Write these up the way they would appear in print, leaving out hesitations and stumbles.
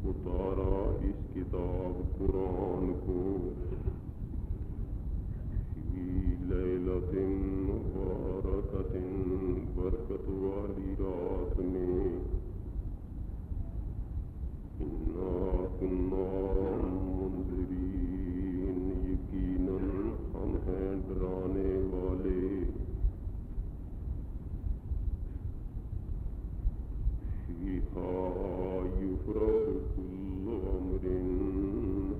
उतारा इस किताब कुरान को लैलतिन मुबारकतिन, बरकत वाली रात में। इन्ना कुन्ना मुंज़िरीन, यकीनन हम हैं डराने वाले। फीहा युफ़रक़ु कुल्लु अम्रिन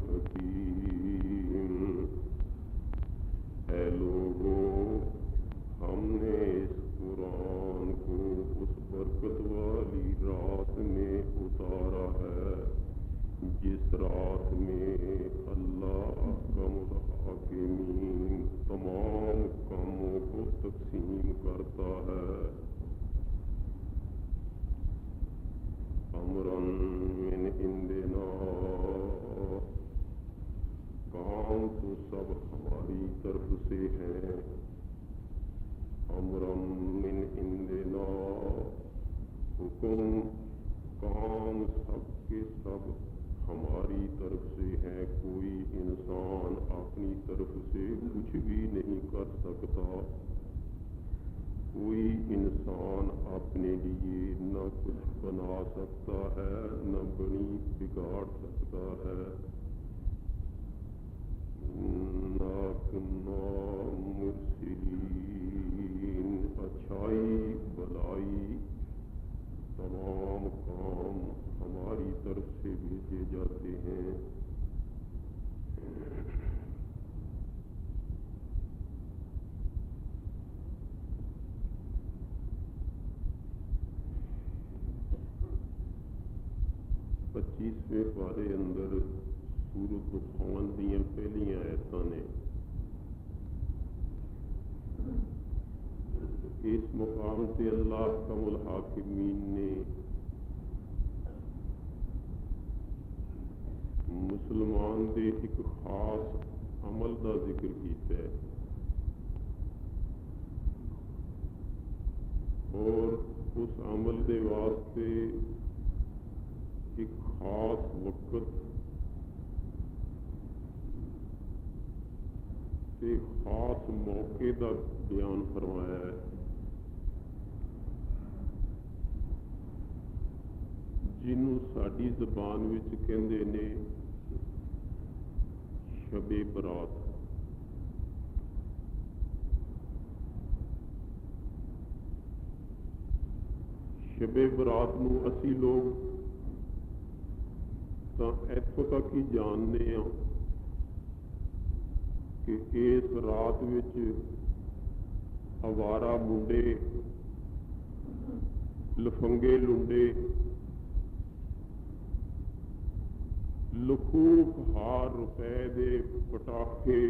हकीम। ऐ लोगों, हमने इस कुरान को उस बरकत वाली रात में उतारा है जिस रात में अल्लाह अहकमुल हाकिमीन तमाम कामों को तक़सीम करता है। अमरन मिन इंदिना, काम तो सब हमारी तरफ से हैं। अमरम मिन इंदिना, हुक्म काम सब के सब हमारी तरफ से हैं। कोई इंसान अपनी तरफ से कुछ भी नहीं कर सकता। कोई इंसान अपने लिए न कुछ बना सकता है, न बनी बिगाड़ सकता है। इन्ना कुन्ना मुरसिलीन, अच्छाई भलाई तमाम काम हमारी तरफ से भेजे जाते हैं। पच्चीसवें पारे अंदर सूरत दुखान दियां पहलियां आयतां ने। इस मुकाम से अल्लाह अहकमुल हाकिमीन ने मुसलमान दे एक खास अमल का जिक्र किया है और उस अमल के वास्ते एक खास वक्त से खास मौके का बयान फरमाया है। जिन्हों साडी जबान विच कहंदे ने शबे बरात। शबे बरात नूं असी लोग तो इत्थों तक ही जानते हैं कि इस रात विच अवारा मुंडे, लफंगे लुंडे लखूक हार रुपए दे पटाखे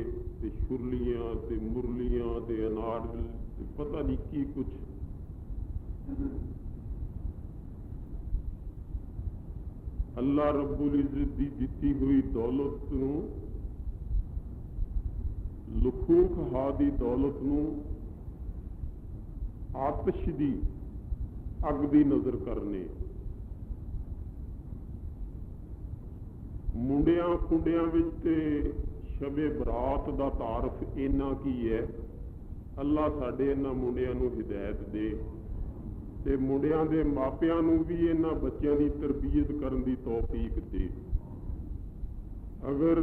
ते छुरलियां ते मुरलियां ते अनार पता नहीं की कुछ अल्लाह रब्बुल इज़्ज़त दी दिती हुई दौलत नूं, लखूक हा दी दौलत नूं आतिश दी अग दी नजर करने। मुंडियां कुंडियां विच ते शबे बरात दा तारफ इन्ना की है। अल्लाह साडे इन्हां मुंडियां नूं हिदायत दे ते मुंडियां दे मापियां नूं भी इन्हां बच्चों की तरबियत करन दी तौफीक दे। अगर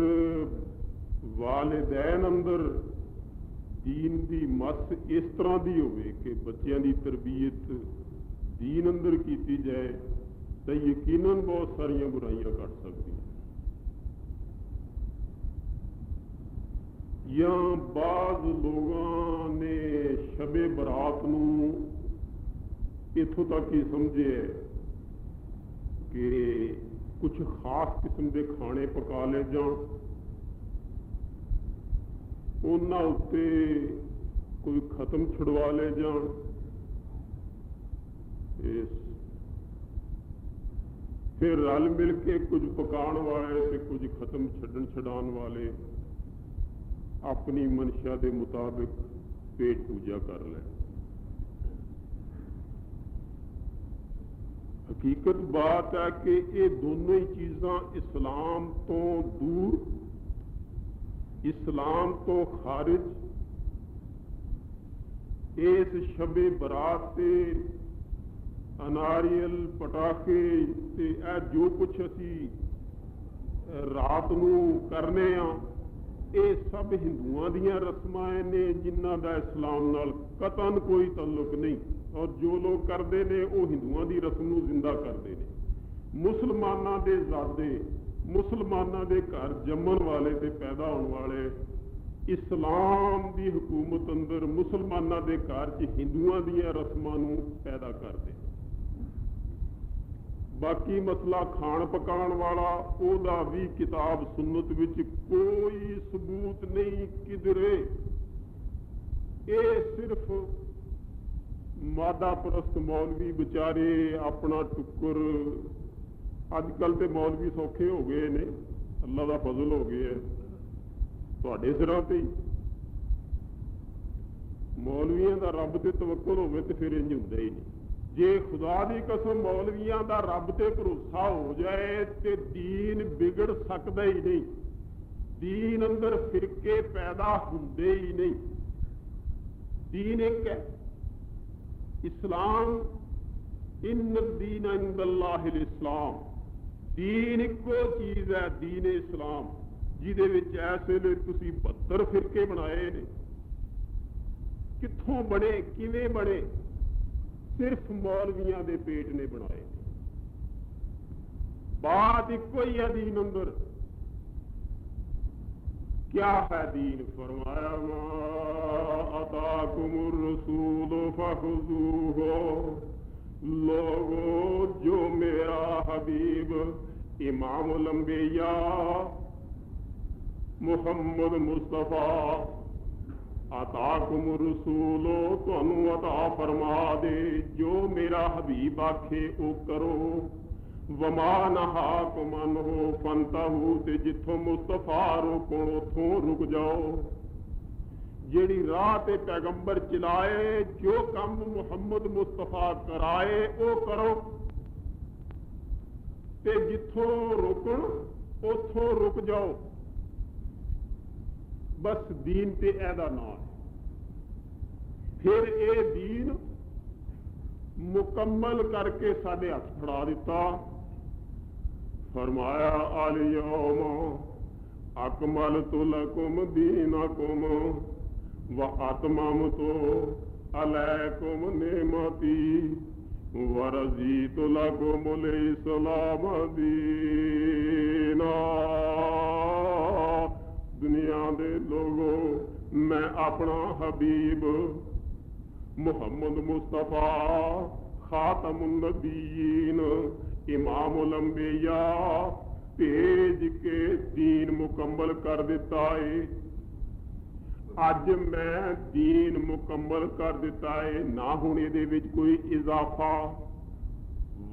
वालिदैन अंदर दीन दी मस इस तरह की होवे कि बच्चों की तरबियत दीन अंदर की जाए तो यकीनन बहुत सारिया बुराइयां कट सकती। या बाज लोगों ने शबे बरात नूं इत्थों तक ही समझे कि कुछ खास किस्म के खाने पका ले जान, उन्हां उत्ते कोई खत्म छुड़वा ले जान। फिर रल मिल के कुछ पकाने वाले ते कुछ खत्म छड्डण छडाण वाले अपनी मनशा के मुताबिक पेट पूजा कर लें। हकीकत बात है कि ये दोनों ही चीज़ां इस्लाम तो दूर, इस्लाम तो खारिज, इस शबे बरात से अनारियल पटाखे ते जो कुछ असी रात नूं करने ये सब हिंदुआं दियां रस्मां ने जिन्हां दा इस्लाम नाल कतन कोई तल्लुक नहीं, और जो लोग करते हैं वो हिंदुआं दी रस्म नूं जिंदा करते हैं। मुसलमानां दे ज़ादे, मुसलमानां दे घर जम्मन वाले ते पैदा होने वाले इस्लाम दी हुकूमत अंदर मुसलमानां दे घर च हिंदुआं दियां रस्मां नूं पैदा करते। बाकी मसला खाण पकाण वाला ओदा भी किताब सुन्नत विच कोई सबूत नहीं किधरे, ये सिर्फ मादा परस्त मौलवी बेचारे अपना टुक्कर, अजकल तो मौलवी सौखे हो गए ने, अल्लाह का फजल हो गया तुहाडे सिरां ते ही। मौलवियां दा रब ते तवक्कुल होवे ते फिर इंज हुंदा ही नहीं। जे खुदा दी कसम मौलवियां दा रब ते भरोसा हो जाए तो दीन बिगड़ सकता ही नहीं, दीन अंदर फिरके पैदा होंदे ही नहीं। दीन एक है, इस्लाम, इन्न दीन इंदल्लाहिल इस्लाम, दीन इको चीज़ है, दीन इस्लाम, जिहदे विच इस वेले तुसीं 72 फिरके बनाए ने। कित्थों बने, किवें बने? सिर्फ मौलवियां दे पेट ने बनाए। बात इको ही है दीन अंदर। क्या है दीन? फरमाया मा अताकुमुर रसूल फखुज़ूहु, लोगो जो मेरा हबीब इमामुल अंबिया मुहम्मद मुस्तफा अताकुम रसूलो तुहानू अता फरमा दे, जो मेरा हबीब आखे ओ करो, वमा नहाकुम अन्हु फंतहू, ते जिथों मुस्तफा रोको उथों रुक जाओ। जेड़ी राह ते पैगंबर चलाए, जो काम मुहम्मद मुस्तफा कराए ओ करो, ते जिथों रोकण उथों रुक जाओ। बस दीन ते ऐदा नाम है। फिर ये दीन मुकम्मल करके साडे हथ फड़ा दिता। फरमाया अल-यौम अकमलतु लकुम दीनकुम व अतममतु अलैकुम नेमती व रज़ीतु लकुमुल इस्लाम दीना। दुनिया दे लोगों, मैं अपना हबीब मुहम्मद मुस्तफा खातमुन नबीयीन इमामुल अंबिया भेज के दीन मुकम्मल कर दिता है। अज मैं दीन मुकम्मल कर दिता है, ना हुण इहदे विच कोई इजाफा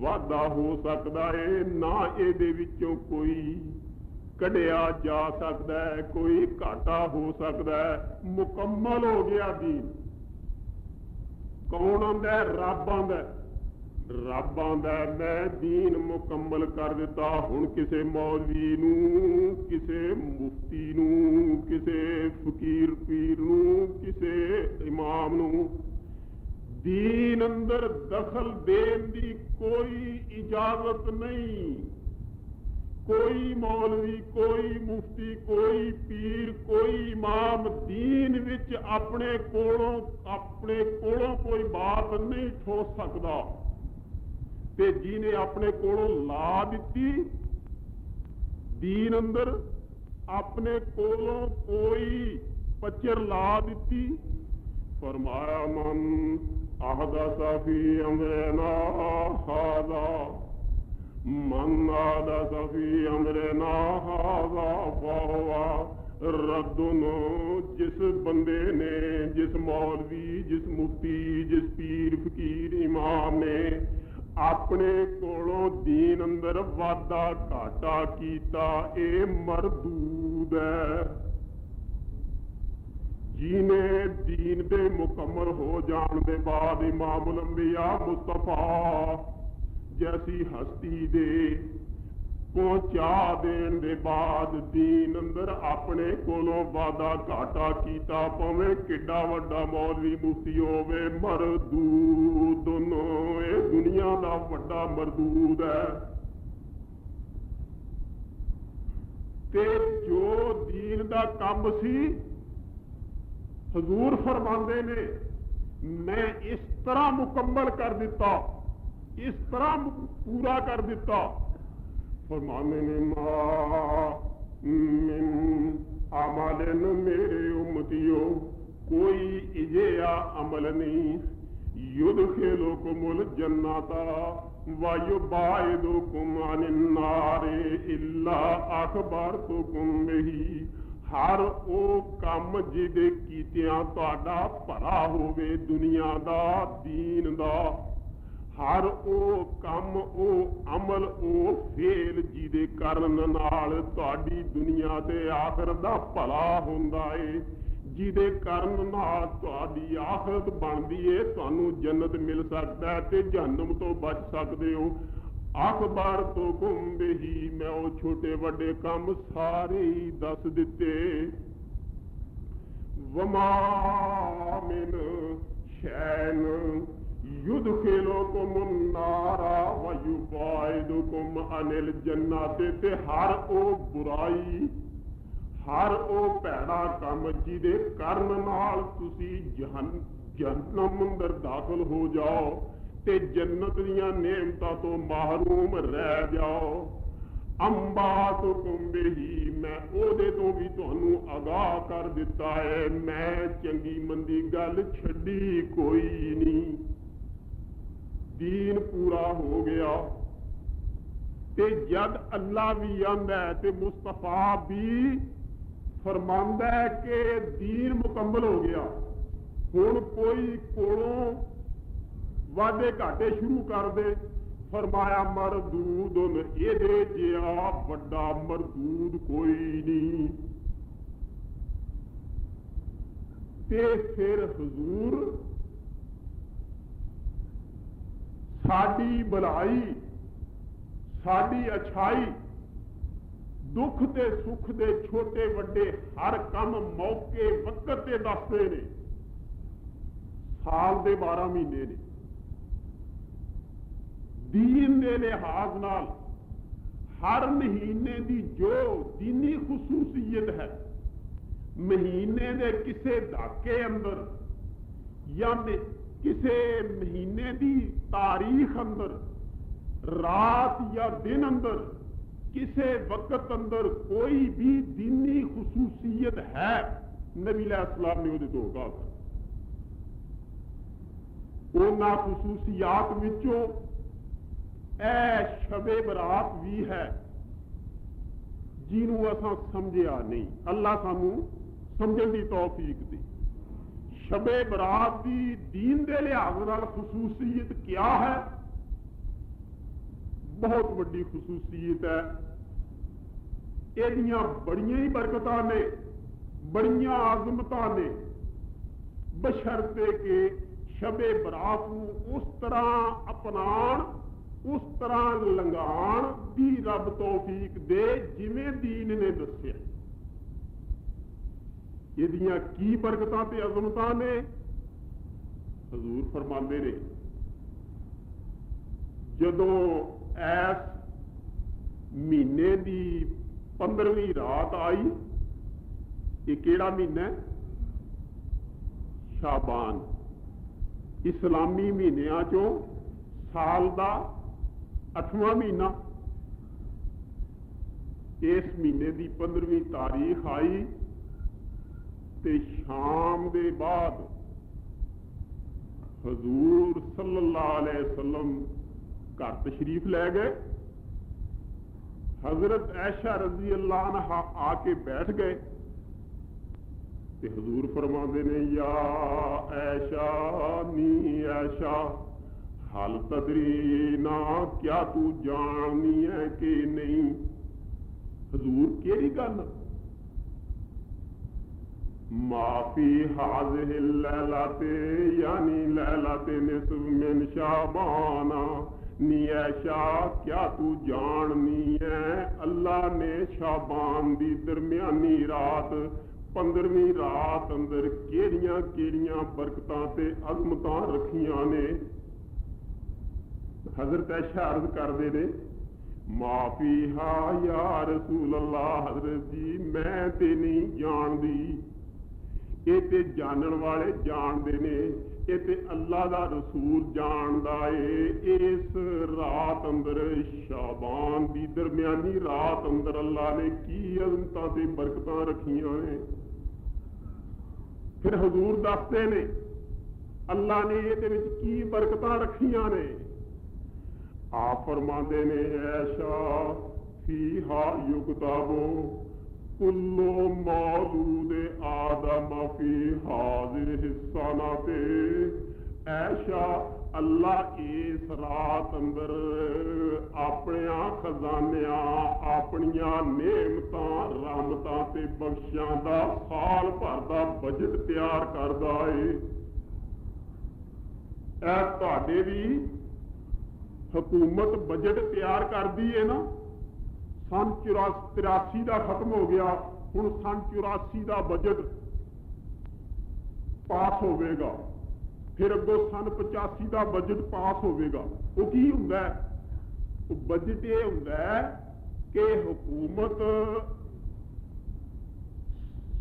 वाधा हो सकता है, ना इहदे विचों कोई कढ़िया जा सकता है, कोई घाटा हो सकता है। मुकम्मल हो गया दीन। कौन आंदा है? रब आंदा है। रब आंदा है मैं दीन मुकम्मल कर दिता। हुण किसे मौलवी नूं, किसे मुफ्ती नूं, किसे फकीर पीर नूं, किसे इमाम नूं दीन अंदर दखल देन दी कोई इजाजत नहीं। कोई मौलवी, कोई मुफ्ती, कोई पीर, कोई इमाम दीन विच अपने कोलों कोई बात नहीं ठोस सकता। ते जिन्हें अपने कोलों ला दिती दीन अंदर, अपने कोलों कोई पचर ला दिती, फरमाया मन अहदसा फी अमरिना हाज़ा, मन अहदसा फी अमरिना हाज़ा फहुवा रद्दुन। जिस बंदे ने, जिस मौलवी, जिस मुफ्ती, जिस पीर फकीर इमाम ने अपने कोलों दीन अंदर वादा घाटा कीता, ये मरदूद है। जिन्हें दीन दे मुकम्मल हो जाने के बाद इमामुल अंबिया मुस्तफा जैसी हस्ती दे पहुंचा देन दे बाद दीन अंदर अपने कोलों वादा घाटा कीता भावें किड्डा वड्डा मौलवी मुफ्ती होवे मरदूद दोनों ये दुनिया दा वड्डा मरदूद है। ते जो दीन दा काम सी हजूर फरमांदे ने मैं इस तरह मुकम्मल कर दिता, इस तरह पूरा कर दिता। फरमाने ने अमलन मेरे उम्मतियों कोई इजेया अमल नहीं युदखिलुकुमुल जन्नता व युबाइदुकुम अनिन नारे इल्ला अखबरतुकुम बिही। हर वो काम जिहदे कीतियां तुहाडा भला होवे दुनिया दा दीन दा, हर वो काम वो अमल वो फेल जिहदे करन नाल तुहाडी दुनिया ते आखिरत दा भला हुंदा है, जिहदे करन नाल तुहाडी आखिरत बनदी है, तुहानू जन्नत मिल सकदा है ते जहन्नम तो बच सकदे हो। अखबार तो गुम ही मैं वो छोटे वड्डे काम सारे ही दस दिते। वमा मिन शैन युदखिलुकुम नारा व युबाइदुकुम अनिल जन्नत। ते हर वो बुराई हर वो भैड़ा काम जिहदे करन नाल तुसी जहन्नम अंदर दाखल हो जाओ ते जन्नत दीयां नेमतां तो महरूम रह जाओ। अंबातुकुम बिही मैं ओहदे तो भी तुहानू आगाह कर दिता है, मैं चंगी मंदी गल छड्डी कोई नहीं। दीन पूरा हो गया ते जद अल्लाह भी आंदा है ते मुस्तफा भी फरमांदा है कि दीन मुकम्मल हो गया, हुण कोई कोलों वादे घाटे शुरू कर दे। फरमाया मरदूद एदे जिहा वड्डा मरदूद कोई नहीं। ते फिर हुजूर साडी भलाई साडी अच्छाई दुख ते सुख दे छोटे वड्डे हर काम मौके वक्त ते दसदे ने। साल दे 12 महीने ने दीन दे लिहाज नाल हर महीने की जो दीनी खसूसियत है, महीने दे किसे धाके अंदर या किसे महीने की तारीख अंदर रात या दिन अंदर किसे वक्त अंदर कोई भी दीनी खसूसियत है, नबी अलैहिस्सलाम ने उहदे तो आगाह कर। उन्हां खसूसियात विचों शबे बरात भी है जिन्हों असां समझिया नहीं, अल्लाह सानू समझण दी तौफीक दे। शबे बरात की दीन दे लिहाज नाल खसूसियत क्या है? बहुत वड्डी खसूसियत है। एदियां बड़ियां ही बरकतां ने, बड़ियां आजमतां ने, बशर्ते के शबे बरात नूं उस तरह अपनाण उस तरह लंघाण दी रब तौफीक दे जिवें दीन ने दस्सिया। इहदियां की बरकतां ते अज़मतां ने? हजूर फरमांदे ने जदों ऐस महीने की 15वीं रात आई, ये केड़ा महीना है? शाबान। इस्लामी महीनियां चों साल का 8वां महीना। इस महीने की 15वीं तारीख आई ते शाम दे बाद हजूर सल्लल्लाहु अलैहि वसल्लम घर तशरीफ लै गए। हजरत ऐशा रजी अल्लाह अन्हा आके बैठ गए ते हजूर फरमाते ने या ऐशा नी ऐशा हल तदरी ना क्या तू जाननी है कि नहीं? हजूर केड़ी गल? माफी हाज़िहिल लैलाते यानी लैलाते निस्फ़ मिन शाबाना, नी ऐशा क्या तू जाननी है अल्लाह ने शाबान दी दरम्यानी रात 15वीं रात अंदर केड़ियां केड़ियां बरकतां ते अजमतां रखियां ने। हजरत ऐशा अर्ज करदे ने माफी हा या रसूल अल्लाह, हजरत जी मैं ते नहीं जानदी, ये ते जानन वाले जानदे ने, ये ते अल्लाह दा रसूल जानदा है। इस रात अंदर शाबान दी दरम्यानी रात अंदर अल्लाह ने की अजमतां ते बरकतां रखियां ने। फिर हजूर दसदे ने अल्लाह ने ये की बरकतां रखियां ने। आप फरमाते ने ऐशा फीहा युक्ताबो कुल्लो मौलूद आदम फी हाज़िहि सनते। ऐशा अल्लाह इस रात अंदर अपने खजानियां अपनियां नेमतां रहमतां ते बख्शियां दा साल भर दा बजट तैयार करदा है। ऐ तुहाडे भी हुकूमत बजट तैयार करती है ना। सन 83 का खत्म हो गया, हुण सन 84 का बजट पास होगा, फिर अगों सन 85 का बजट पास होगा। वो की हुंदा है? वो बजट ये हुंदा है कि हुकूमत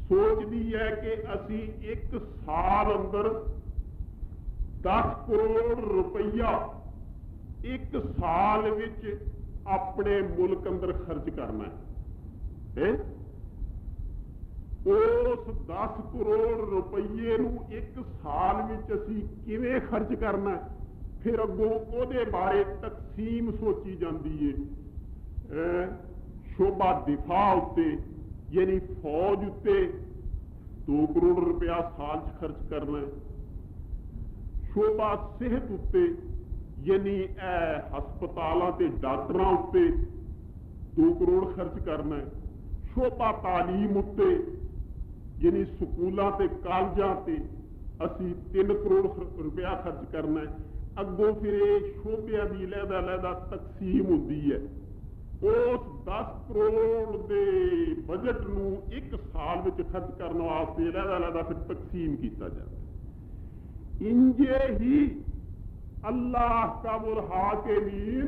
सोचती है कि असी एक साल अंदर 10 करोड़ रुपया एक साल विच अपने मुल्क अंदर खर्च करना है। उस 10 करोड़ रुपये एक साल विच असी किवें खर्च करना है, फिर अगों उहदे बारे तकसीम सोची जाती है। शोभा दिफा उत्ते यानी फौज उत्ते 2 करोड़ रुपया साल च खर्च करना है। शोभा सेहत उत्ते यानी हस्पतालों के डॉक्टरों उत्ते 2 करोड़ खर्च करना है। शोभा तालीम उत्ते यानी स्कूलों के कॉलेजों से असी 3 करोड़ रुपया खर्च करना है। अगों फिर ये शोभिया की लहदा तकसीम होती है। उस 10 करोड़ के बजट नूं एक साल में खर्च करने वास्ते लहदा फिर तकसीम किया जाए। इंजे ही अल्लाह का हाकिमीन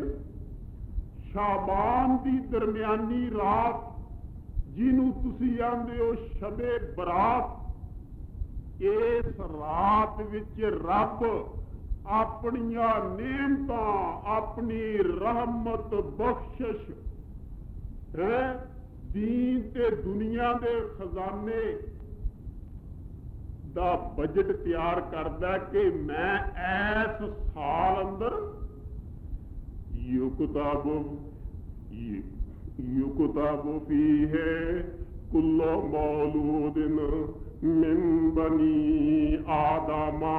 शाबान की दरम्यानी रात जिन्हों तुसी आंदे हो शबे बरात, इस रात विच रब अपनियां नेमतां अपनी रहमत बख्शिश है दीन ते दुनिया के खजाने दा बजट तैयार करदा कि मैं ऐस साल अंदर युक्ताबु फीहे कुल्लो मौलूदिन मिन बनी आदमा।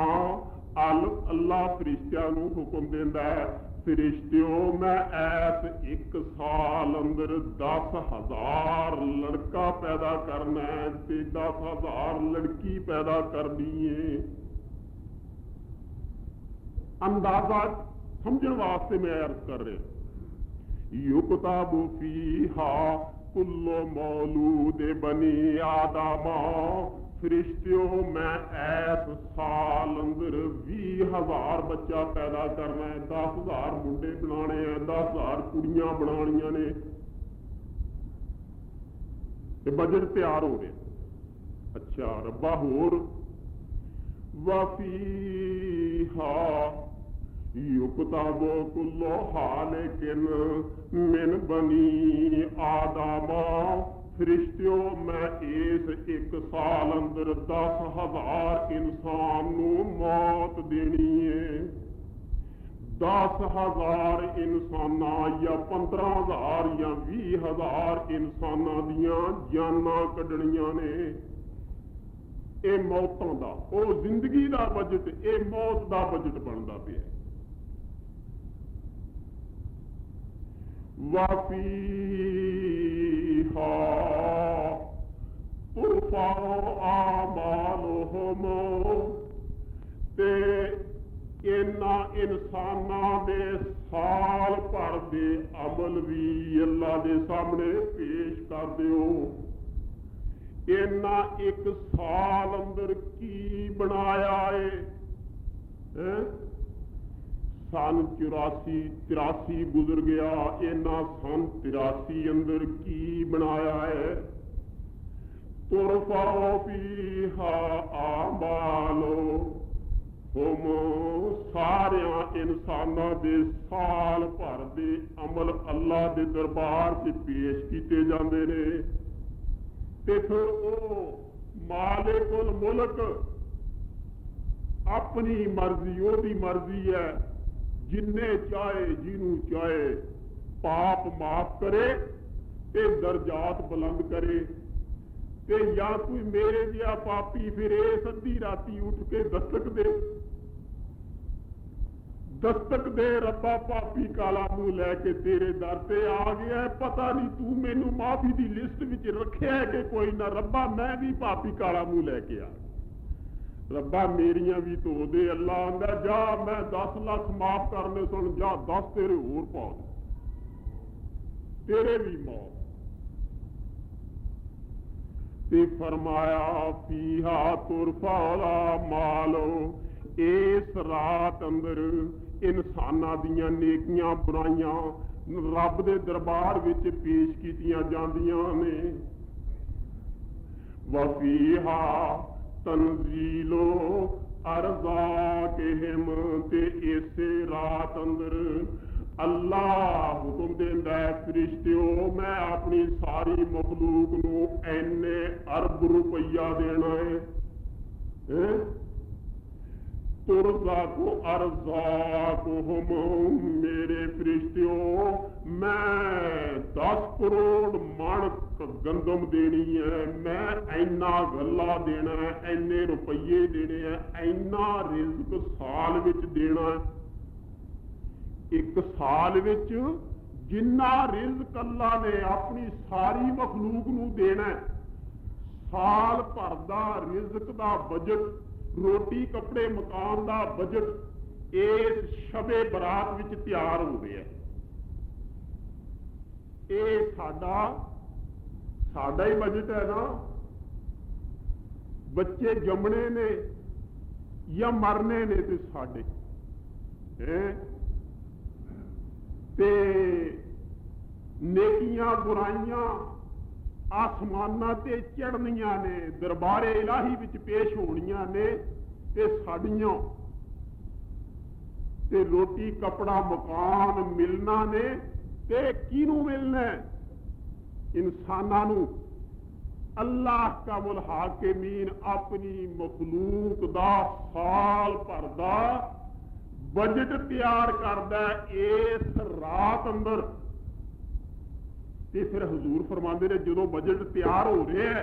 अल्लाह फरिश्तियां नूं हुक्म देंदा है, फरिश्तियों मैं ऐस एक साल अंदर 10,000 लड़का पैदा करना है ते 10,000 लड़की पैदा करनी है। अंदाजा समझने वास्ते मैं अर्ज कर रहा। युक्ताबु फीहा कुल्लो मौलूद बनी आदमा। फरिश्तियों मैं ऐस साल अंदर 20,000 बच्चा पैदा करना है, 10,000 मुंडे बनाने हैं, 10,000 कुड़ियां बनानियां ने। बजट तैयार हो रहा। अच्छा रब्बा होर वफीहा युक्ताबु कुल्लो हालिकिन मिन बनी आदमा। फरिश्तियों मैं इस एक साल अंदर 10,000 इंसान नूं मौत देनी है। 10,000 इंसाना या 15,000 या 20,000 इंसाना दियां जानां कढणियां ने। ये मौतों का वो जिंदगी का बजट, ये मौत का बजट बनता पे। वफीहा तुरफाउ आमालुहुम। ते इन्हां इंसानां दे साल भर दे अमल भी अल्लाह दे सामने पेश कर दिओ। इन्ना एक साल अंदर की बनाया है? सन 84 गुजर गया, इन्ना सन 83 अंदर की बनाया है? तुरफाओ फीहा आमालो, हम सारिया इंसाना दे साल भर दे अमल अल्लाह दे दरबार से पेश किए जाते ने। ते फिर वो मालिकुल मुल्क अपनी मर्जी, ओदी मर्जी है, जिन्ने चाहे जिन्हों चाहे पाप माफ करे ते दर्जात बुलंद करे। ते या कोई मेरे जिहा पापी फिर इस अद्धी राती उठ के दस्तक दे रब्बा पापी काला मुंह लैके तेरे दर से आ गया है, पता नहीं तू मैनू माफी की लिस्ट विच रखिया है कि कोई ना। रब्बा मैं भी पापी काला मुंह लैके आ, रब्बा मेरिया भी धो दे। अल्लाह आंदा जा मैं 10 लाख माफ करने सुन, जा 10 तेरे होर पा दे, तेरे भी मौत। ते फरमाया फीहा तुरफाला मालो, इस रात अंदर इंसाना दियां नेकियां बुराइयां रब दे दरबार विच पेश कीतियां जांदियां ने। वफीहा तनजीलो अरज़ाक़िहिम, ते इसे रात अंदर अल्लाह हुक्म देंदा है फरिश्तिओ मैं अपनी सारी मखलूक नूं इन्ने अरब रुपया देना है। तुरज़ाक़ु अरज़ाक़ुहुम, मेरे फरिश्तिओ मैं 10 करोड़ मण गंदम देनी है, मैं इन्ना गल्ला देना है, इन्ने रुपये देने हैं, इन्ना रिज़्क साल विच देना है। एक साल विच जिन्ना रिज़्क अल्लाह ने अपनी सारी मखलूक नूं देना है, साल भर दा रिज़्क दा बजट, रोटी कपड़े मकान का बजट इस शबे बरात विच तैयार हो गया। ये साडा ही बजट है ना। बच्चे जमने ने या मरने ने ते साडे ते नेकियां बुराइयां आसमाना ते चढ़नियां ने, दरबारे इलाही विच पेश होनियां ने ते साडियां, ते रोटी कपड़ा मकान मिलना ने ते किनू मिलना? इंसानां नूं। अल्लाह का मुल्हाकिमीन अपनी मखलूक दा साल भर दा बजट तैयार करदा इस रात अंदर। ते फिर हजूर फरमाते ने जो बजट तैयार हो रहा है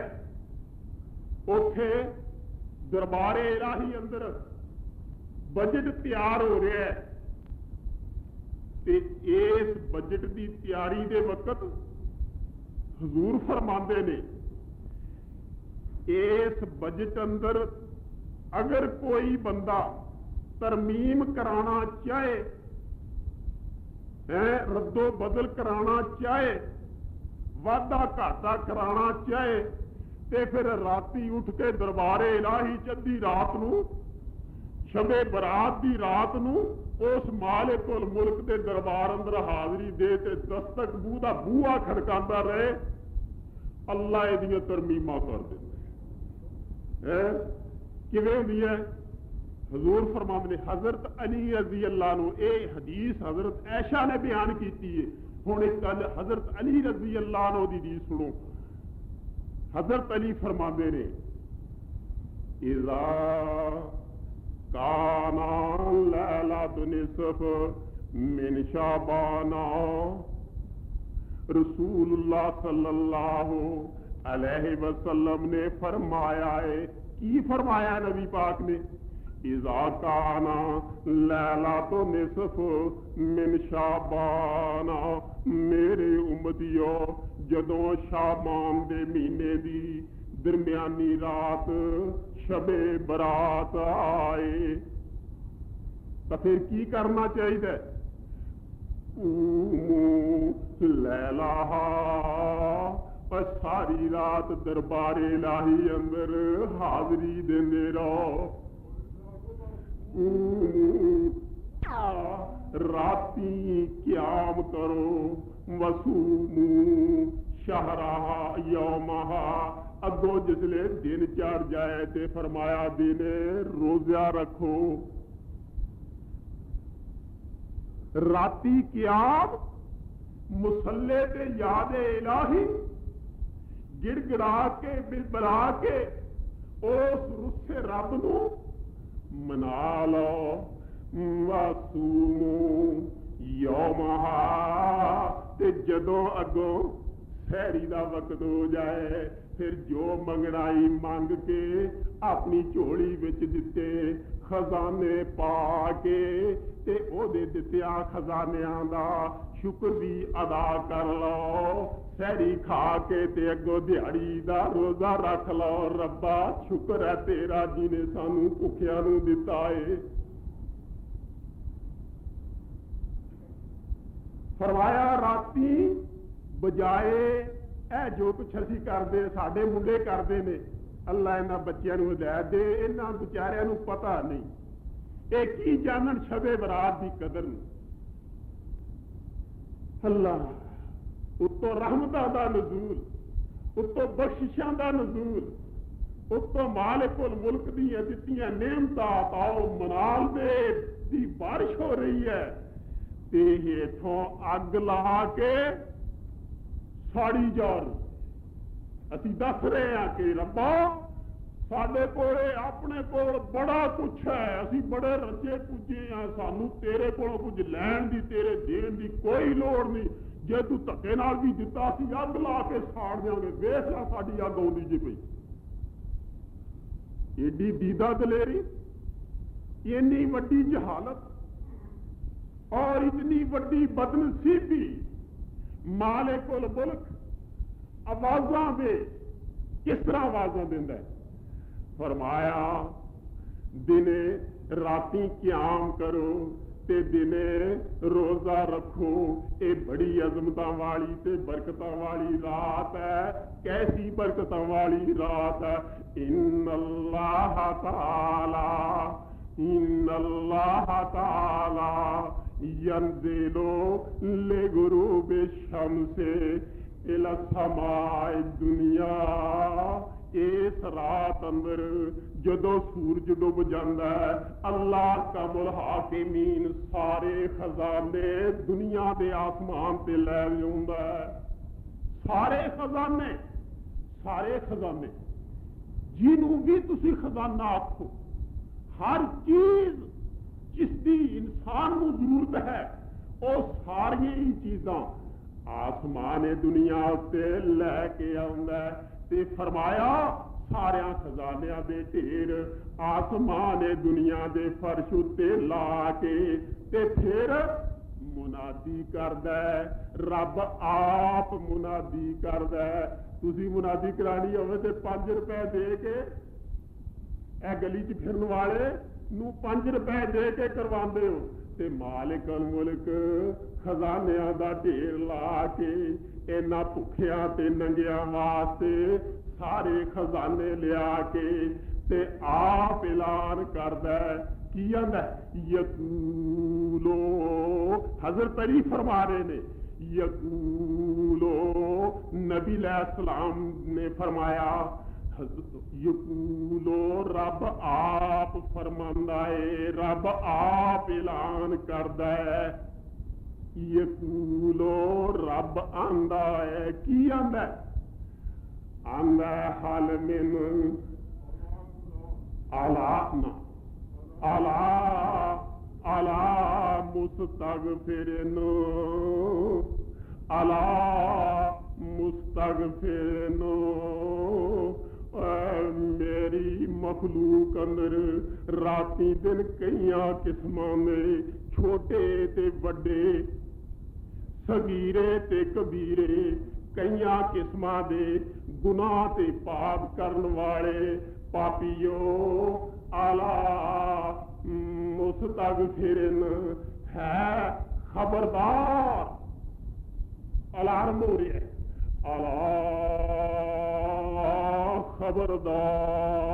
उथे दरबारे इलाही अंदर बजट तैयार हो रहा है, ते इस बजट की तैयारी के वक्त हजूर फरमाते ने इस बजट अंदर अगर कोई बंदा तरमीम कराना चाहे, रद्दो बदल कराना चाहे, वादा घाटा कराना चाहे, ते फिर राती उठ के दरबारे इलाही चद्दी रात नूं, शबे बरात की रात नूं उस मालिकुल मुल्क के दरबार अंदर हाजरी दे ते दस्तक बूह दा बूहा खड़कांदा रहे, अल्लाह इहदियां तरमीमां कर दिंदा है। किवें हुंदी है? हजूर फरमाते ने हजरत अली रज़ी अल्लाह अन्हु, ये हदीस हजरत ऐशा ने बयान की है। हुण एक गल हजरत अली रज़ी अल्लाह अन्हु दी हदीस सुनो। हजरत अली फरमाते ने इज़ा काना लैलतु निसफ मिन शाबाना, रसूलुल्लाह सल्लल्लाहु अलैहि वसल्लम ने फरमाया है। की फरमाया नबी पाक ने? इज़ा काना लैलतु निसफ मिन शाबाना, मेरे उम्मतियो जदों शाबान दे महीने दी दरमियानी रात शबे बरात आए तो फिर की करना चाहिए? लैला पर सारी रात दरबारे लाही अंदर हाजरी देंदे रहो। राती क्याम करो वसूमू शहरा यौमहा। अगो जिसले दिन चढ़ जाए ते फरमाया दिने रोजा रखो। राती क्याम मुसल्ले ते याद इलाही गिड़गिड़ा के बिलबला के उस रुस्से रब नू मना लो। वसूमू यौमहा ते जदों अगों सहरी दा वक्त हो जाए फिर जो मंगनाई मंग के अपनी झोली विच दिते खजाने पा के ते ओदे दित्या खजानियां दा शुक्र भी अदा कर लो। सहरी खा के ते अगों दिहाड़ी दा रोजा रख लो। रब्बा शुक्र है तेरा जिने सानू भुखियां नू दिता है। फरमाया राती बजाए ए जो कुछ असीं करदे साडे मुंडे करदे ने अल्लाह इन्हां बच्चियां नूं हिदायत दे। इन्हां बेचारियां नूं पता नहीं ये की जानन शबे बरात की कदर नहीं। अल्लाह उत्तों रहमतां दा नज़ूल, उत्तों बख्शिशां दा नज़ूल, उत्तों मालिकुल मुल्क दीयां दित्तियां नेमतां ताओ मनाल दे दी बारिश हो रही है ते हेठों अग ला के साड़ी जा रही। असीं दस रहे हैं कि रब्बा साडे कोले अपने कोल बड़ा कुछ है, असीं बड़े रजे पुजे हैं, सानू तेरे कोलों कुछ लैण दी तेरे देण दी कोई लोड़ नहीं। जे तू धक्के नाल भी दिता असीं अग ला के साड़ देंगे। वेख ला साडी अग आउंदी जी पई। एडी दीदा दलेरी, इन्नी वड्डी जहालत और इतनी वड्डी बदनसीबी। मालिकुल मुल्क आवाज़ां दे किस तरह आवाज़ां देंदा है। फरमाया दिने राती क्याम करो ते दिने रोजा रखो। ये बड़ी अजमतां वाली ते बरकतां वाली रात है। कैसी बरकतां वाली रात है। इन्नल्लाह ताला यंज़िलु लिग़ुरूबि शम्से इला समाए दुनिया। इस रात अंदर जदों सूरज डुब जाता है अल्लाह कमुल हाकिमीन सारे खजाने दुनिया के आसमान से लै जाता है। सारे खजाने जिन्हों भी तुसी खजाना आखो, हर चीज जिसकी इंसान को जरूरत है वो सारिया ही चीज़ां आसमान दुनिया उत्ते लैके आउंदा है। ते फरमाया सारिया खजानियां दे ढेर आसमान दुनिया दे फर्श उत्ते ला के ते फिर मुनादी करदा है। रब आप मुनादी करदा है। तुसी मुनादी करानी होवे ते 5 रुपए दे के ए गली च फिरन वाले नूं 5 रुपए दे के करवांदे हो ते मालिकुल मुल्क खजानियां दा ढेर ला के इन्हां भुखियां ते नंगियां वास्ते सारे खजाने लिया के ते आप ऐलान करदा है। की आंदा यकूलो हज़रत अली फरमा रहे ने यकूलो नबी अलैहिस्सलाम ने फरमाया यकूलो रब आप फरमांदा है, रब आप ऐलान करदा है। यकूलो रब आंदा है। की आंदा आंदा हल मिन अला अला अला मुस्तगफिरिन अला मुस्तगफिरिन। मेरी मखलूक अंदर राती दिन कई किस्मां दे छोटे ते वड्डे सगीरे ते कबीरे कई किस्मां दे गुनाह ते पाप करन वाले पापियो आला मुस्तगफिरिन है खबरदार, अलार्म हो रहा है, अला खबरदार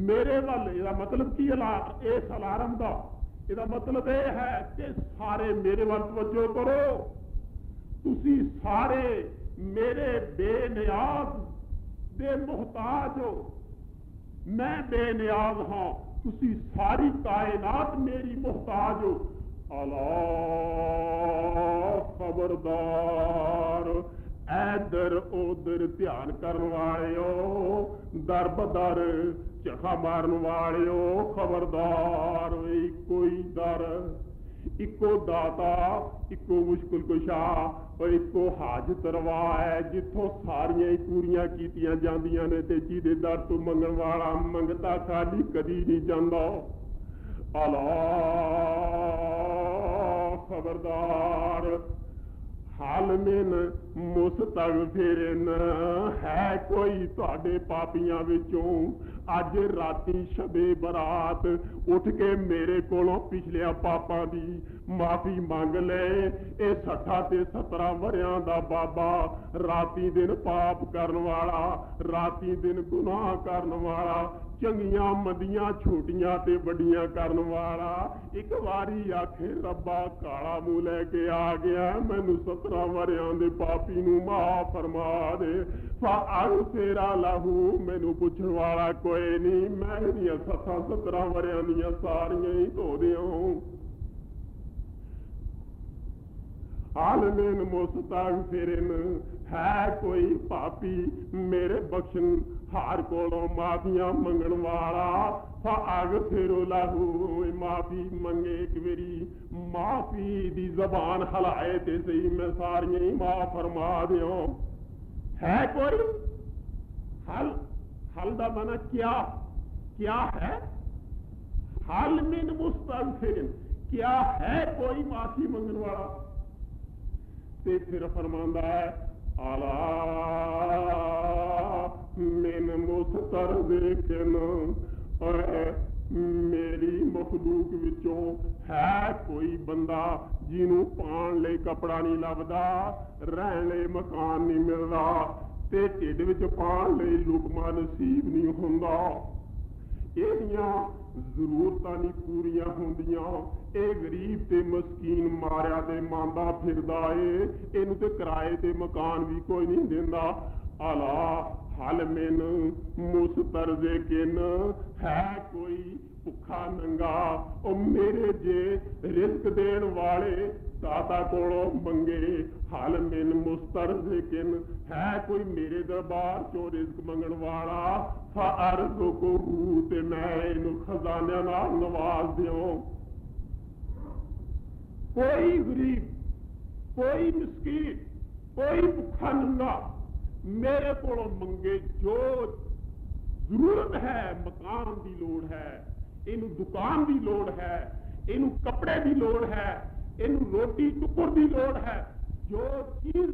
मेरे वाल। इसका मतलब की इस अलार्म का इसका मतलब यह है कि सारे मेरे वाल तवज्जो करो। तुसी सारे मेरे बेनियाज दे मुहताज हो, मैं बेनियाज हाँ, तुसी सारी कायनात मेरी मुहताज हो। अला खबरदार, इधर उधर ध्यान करने वाले हो, दर बदर झखा मारन वाले हो, खबरदार। कोई दर, इको दाता, इको मुश्किल कुशा और इको हाजत रवा है, जिथों सारियां ही पूरियां कीतियां जांदियां ने, ते जिहदे दर तो मंगण वाला मंगता खाली कदी नहीं जांदा। अला खबरदार, हाल मेन मुस्तगफिरन, है कोई तुहाडे पापियां विचों अज राती शबे बरात उठ के मेरे कोलों पिछलिया पापां दी माफी मंग ले। ये 60 ते 17 वरियां दा बाबा राती दिन पाप करन वाला, राती दिन गुनाह करन वाला, चंगियां मंदियां छोटियां ते वड्डियां करन वाला, एक बारी आखे रब्बा काला मुंह लैके आ गया, मैनू 17 वरियां दे पापी नू माफ फरमा दे। फेरा लाहू, मैनू पुछण वाला कोई नहीं, मैं 17 वरियां दियां सारियां ही धो दियां। आलमीन मुस्तगफिरिन, है कोई पापी मेरे बख्शन हार कोलों माफियां मंगण वाला, फागफिरु लहू, माफी मंगे एक मेरी माफी दी जबान हलाए ते सही, मैं सारियां ही माफ फरमा दियो। है कोई हल, हल दा माना क्या, क्या है? हल मिन मुस्तगफिरिन, क्या है कोई माफी मंगण वाला? ते फिर फरमांदा है आला मिन मुस्तरज़िकिन, मेरी मखलूक विचों है कोई बंदा जिन्हों पान ले कपड़ा नहीं लभदा, रहन ले मकान नहीं मिलदा, ते ढिड विच पान ले लुकमा नसीब नहीं हुंदा, इहदियां जरूरतां नहीं पूरियां हुंदियां, ये गरीब ते मस्कीन मारिया ते मांदा फिरदा है, इनू ते किराए ते मकान भी कोई नहीं दिंदा। अला हल मिन मुस्तरज़िकिन, है कोई भुखा नंगा, ओ मेरे जे रिज़्क देण वाले दाता कोलों मंगे। हल मिन मुस्तरज़िकिन, है कोई मेरे दरबार चो रिज़्क मंगण वाला, फअरज़ुक़हू, ते मैं इनू खजानियां नाल नवाज दियां। कोई गरीब, कोई मिस्कीन, कोई भुखा नंगा मेरे को मंगे, जो जरूरत है, मकान की लोड़ है, इनू दुकान की लोड़ है, इनू कपड़े की लोड़ है, इनू रोटी टुकर की लोड़ है, जो चीज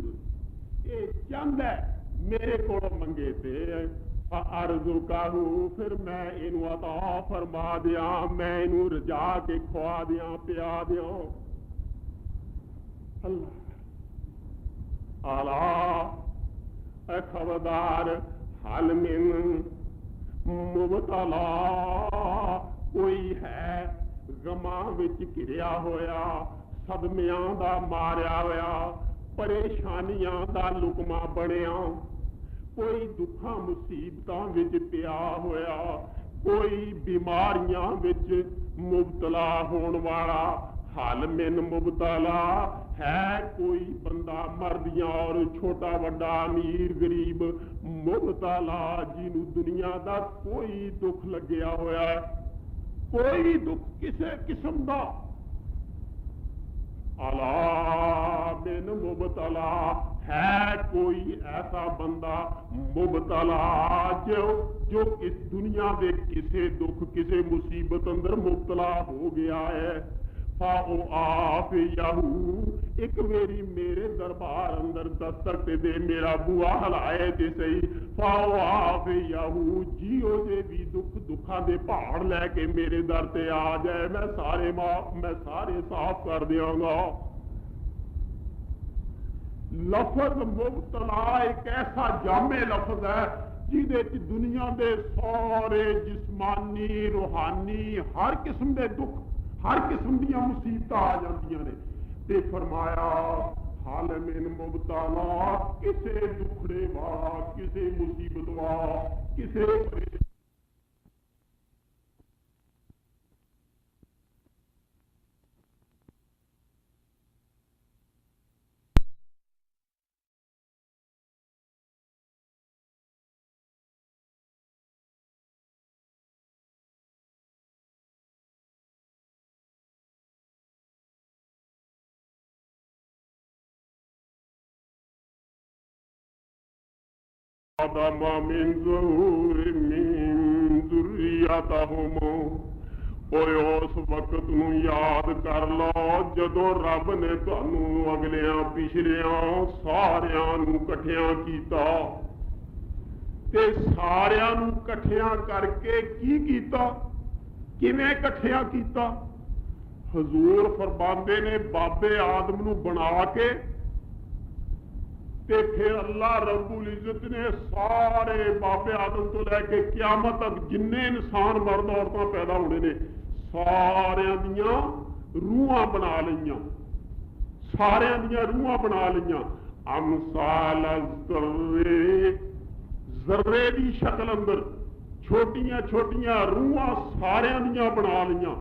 ये चाहता है मेरे को मंगे ते अर्ज़ुक़हू, फिर मैं इनू अता फरमा दिया, मैं इनू रजा के खुआ दिया, पिया दिया। आला खबरदार, हल मिन मुबतला, कोई है गमां विच घिरिया होया, सदमियां दा मारिया होया, परेशानियां दा लुकमा बनिया, कोई दुखां मुसीबतां विच पिया होया, कोई बीमारियां विच मुबतला होण वाला। हल मिन मुबतला, है कोई बंदा मर्दियां और छोटा वड्डा अमीर गरीब मुबतला, जिन्हों दुनिया का कोई दुख लग्या होया है, कोई दुख किसी किस्म का। अला मिन मुबतला, है कोई ऐसा बंदा मुबतला जो इस दुनिया के किसी दुख किसी मुसीबत अंदर मुबतला हो गया है। फाओ आप याहू एक मेरी मेरे दरबार अंदर दस्तक दे मेरा बुआ हलाए ते सही फाओ आप याहू जियो जे भी दुखा दे पहाड़ लैके मेरे दर ते आ जाए मैं सारे साफ कर दियांगा। लफज मुबतला एक ऐसा जामे लफज है जिहदे च दुनिया के सारे जिस्मानी रूहानी हर किस्म के दुख हर किस्म दी मुसीबत आ जांदियां ने। ते फरमाया हाल मिन मुबतला किसे दुखड़े वाला किसे मुसीबत वाला किसे मिन ज़ुर्रियतहुम उस वक्त नूं याद कर लो जदों रब ने तुहानूं अगलियां पिछलियां सारियां नूं इकट्ठियां कीता ते सारियां नूं इकट्ठियां करके की कीता किवें इकट्ठियां कीता। हजूर फरमांदे ने बाबे आदम नूं बना के ते फिर अल्लाह रब्बुल इज्जत ने सारे बाबे आदम तो लैके क़यामत तक जिन्ने इंसान मर्द औरतां पैदा होने ने सारियां दियां रूहां बना लईयां सारियां दियां रूहां बना लईयां अमसाल ज़र्रे दी शक्ल अंदर छोटियां छोटियां रूहां सारियां दियां बना लईयां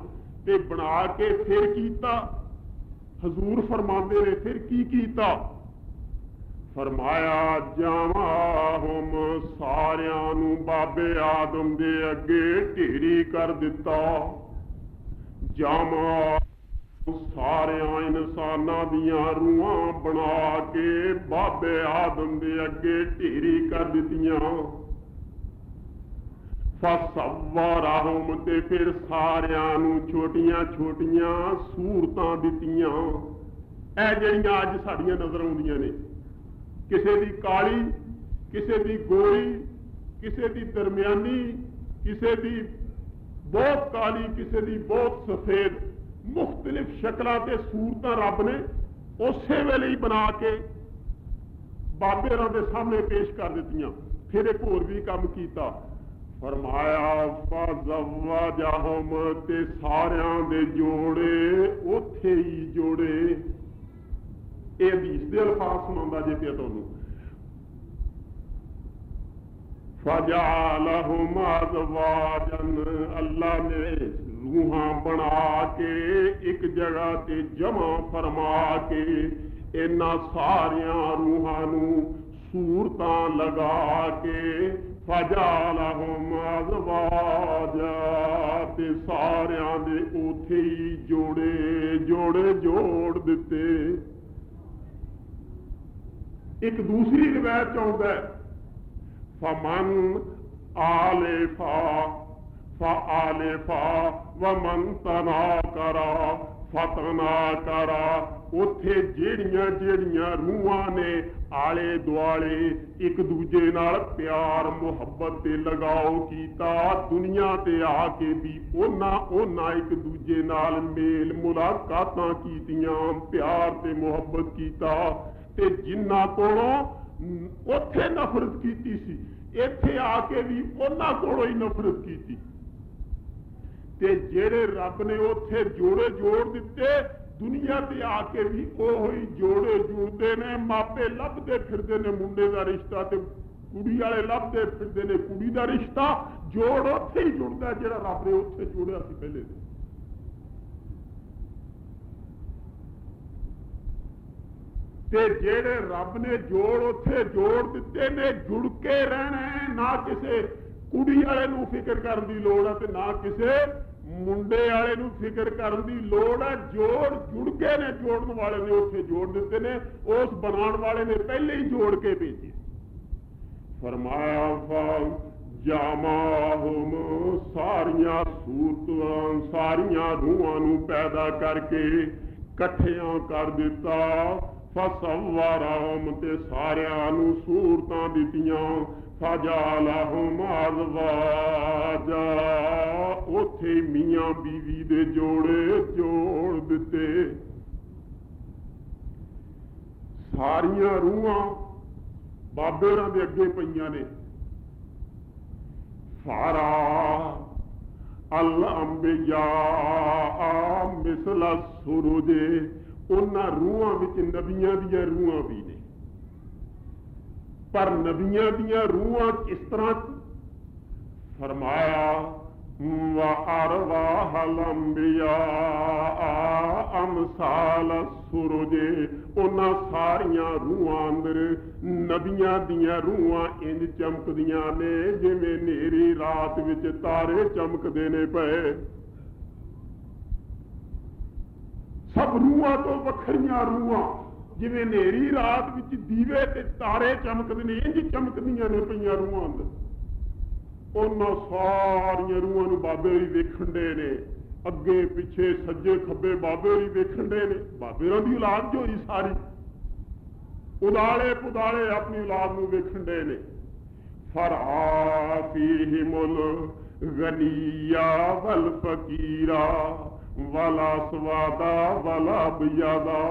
ते बना के फिर कीता। हजूर फरमांदे ने फिर की कीता फरमाया जावाहुम सारियां नूं बाबे आदम दे अगे ढेरी कर दिता। जामा सारियां इंसानां दियां रूहां बना के बाबे आदम दे अगे ढेरी कर दित्तियां। फसव्वरहुम ते फिर सारियां नूं छोटियां छोटियां सूरतां दित्तियां। ऐ जिहड़ियां अज साडियां नजर आउंदियां ने किसी की काली किसी की गोरी किसी की दरमियानी किसी की बहुत काली किसी की बहुत सफेद मुख्तलिफ शक्लां ते सूरतां रब ने उस वेले ही बना के बाबे के सामने पेश कर दित्तियां। फिर एक होर भी काम किया फरमाया फज़व्वजहुम ते सारियां दे जोड़े उथे ही जोड़े। ये हदीस दे अल्फाज सुनांदा जे पिया तुहानूं फजअलहुम अज़वाजन अल्लाह ने रूहां बना के एक जगह ते जमा फरमा के इन्हां सारियां रूहां नूं सूरतां लगा के फजअलहुम अज़वाजा ते सारियां दे उथे ही जोड़े जोड़े जोड़ दिते। एक दूसरी रिवायत आउंदा है फमन आलेफा फ़आलेफा वमन तनाकरा फतनाकरा। उत्थे जेड़ियां जेड़ियां रूहां ने आले दुआले एक दूजे नाल प्यार मुहब्बत ते लगाओ कीता दुनिया ते आके भी ओना एक दूजे नाल मेल मुलाकातां कीतियां प्यार ते मुहब्बत कीता ते जिन्ना कोलों उत्थे नफरत कीती सी इत्थे आके भी उन्हां कोलों ही नफरत कीती ते जेड़े रब ने उत्थे जोड़े जोड़ दिते दुनिया ते आके भी ओही जोड़े जुड़ते ने। मापे लभदे फिरदे ने मुंडे का रिश्ता ते कुड़ी वाले लभदे फिरदे ने कुड़ी का रिश्ता। जोड़ उत्थे ही जुड़दा जिहड़ा रब ने उत्थे जोड़िया सी पहले दे। ते जेड़े रब ने जोड़ उत्थे जोड़ दिते ने जुड़ के रहना है। ना किसी कुड़ी वाले नूं फिक्र करन दी लोड़ है ते ना किसी मुंडे वाले नूं फिक्र करन दी लोड़ है। जोड़ जुड़ के ने जोड़न वाले ने उत्थे जोड़ दिते ने उस बनाने वाले ने पहले ही जोड़ के भेजे। फरमाया ਜਾਮਾਹੁਮ ਸਾਰੀਆਂ ਸੂਰਤਾਂ ਸਾਰੀਆਂ ਰੂਹਾਂ ਨੂੰ ਪੈਦਾ ਕਰਕੇ ਇਕੱਠਿਆਂ ਕਰ ਦਿੱਤਾ। ਫਸਵਰਹੁਮ ਤੇ ਸਾਰਿਆਂ ਨੂੰ ਸੂਰਤਾਂ ਦਿੱਤੀਆਂ। ਫਜਅਲਹੁਮ ਅਜ਼ਵਾਜਾ ਉੱਥੇ ਮੀਆਂ ਬੀਵੀ ਦੇ ਜੋੜੇ ਜੋੜ ਦਿੱਤੇ। ਸਾਰੀਆਂ ਰੂਹਾਂ ਬਾਬੇ ਹੋਰਾਂ ਦੇ ਅੱਗੇ ਪਈਆਂ ਨੇ। ਸਾਰਾ ਅਲ ਅੰਬਿਆ ਮਿਸਲ ਸੁਰਜ ਉਹਨਾਂ ਰੂਹਾਂ ਵਿੱਚ ਨਬੀਆਂ ਦੀਆਂ ਰੂਹਾਂ ਵੀ ਨੇ, ਪਰ ਨਬੀਆਂ ਦੀਆਂ ਰੂਹਾਂ ਕਿਸ ਤਰ੍ਹਾਂ? ਫਰਮਾਇਆ ਵਅਰਵਾਹੁਲ ਅੰਬਿਆ ਅਮਸਾਲ ਸੁਰਜ ਉਹਨਾਂ ਸਾਰੀਆਂ ਰੂਹਾਂ ਅੰਦਰ ਨਬੀਆਂ ਦੀਆਂ ਰੂਹਾਂ ਇੰਜ ਚਮਕਦੀਆਂ ਨੇ ਜਿਵੇਂ ਹਨੇਰੀ ਰਾਤ ਵਿੱਚ ਤਾਰੇ ਚਮਕਦੇ ਨੇ ਪਏ। ਸਭ ਰੂਹਾਂ ਤੋਂ ਵੱਖਰੀਆਂ ਰੂਹਾਂ ਜਿਵੇਂ ਹਨੇਰੀ ਰਾਤ ਵਿੱਚ ਦੀਵੇ ਤੇ ਤਾਰੇ ਚਮਕਦੇ ਨੇ ਇੰਜ ਚਮਕਦੀਆਂ ਨੇ ਪਈਆਂ ਰੂਹਾਂ ਅੰਦਰ। ਉਹਨਾਂ ਸਾਰੀਆਂ ਰੂਹਾਂ ਨੂੰ ਬਾਬੇ ਹੋਰੀ ਵੇਖਣ ਦੇ ਨੇ, ਅੱਗੇ ਪਿੱਛੇ ਸੱਜੇ ਖੱਬੇ ਬਾਬੇ ਹੋਰੀ ਵੇਖਣ ਦੇ ਨੇ। ਬਾਬੇ ਹੋਰਾਂ ਦੀ ਔਲਾਦ ਜੋ ਹੋਈ ਸਾਰੀ ਉਦਾਲੇ ਪੁਦਾਲੇ ਆਪਣੀ ਔਲਾਦ ਨੂੰ ਵੇਖਣ ਦੇ ਨੇ। ਫਰਆ ਫੀਹਿਮੁਲ ਗਨੀਆ ਵਲ ਫਕੀਰਾ ਵਲਾ ਸਵਾਦਾ ਵਲਾ ਬਿਆਦਾ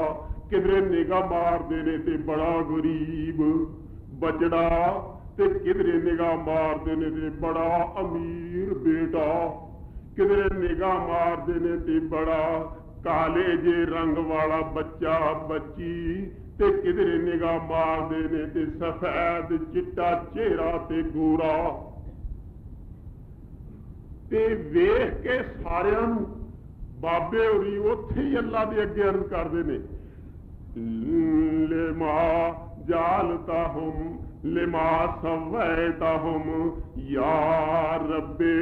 ਕਿਧਰੇ ਨਿਗਾਹ ਮਾਰਦੇ ਨੇ ਤੇ ਬੜਾ ਗਰੀਬ ਬਚੜਾ ਤੇ ਕਿਧਰੇ ਨਿਗਾਹ ਮਾਰਦੇ ਨੇ ਤੇ ਬੜਾ ਅਮੀਰ ਬੇਟਾ, ਕਿਧਰੇ ਨਿਗਾਹ ਮਾਰਦੇ ਨੇ ਤੇ ਬੜਾ ਕਾਲੇ ਜੇ ਰੰਗ ਵਾਲਾ ਬੱਚਾ ਬੱਚੀ ਤੇ ਕਿਧਰੇ ਨਿਗਾਹ ਮਾਰਦੇ ਨੇ ਤੇ ਸਫੈਦ ਚਿੱਟਾ ਚਿਹਰਾ ਤੇ ਗੋਰਾ। ਤੇ ਵੇਖ ਕੇ ਸਾਰਿਆਂ ਨੂੰ ਬਾਬੇ ਹੋਰੀ ਉੱਥੇ ਹੀ ਅੱਲਾ ਦੇ ਅੱਗੇ ਅਰਜ਼ ਕਰਦੇ ਨੇ ਲਿਮਾ ਜਾਲਤਾਹੁਮ ਲਿਮਾ ਸਵੈਤਾਹੁਮ ਯਾ ਰੱਬੇ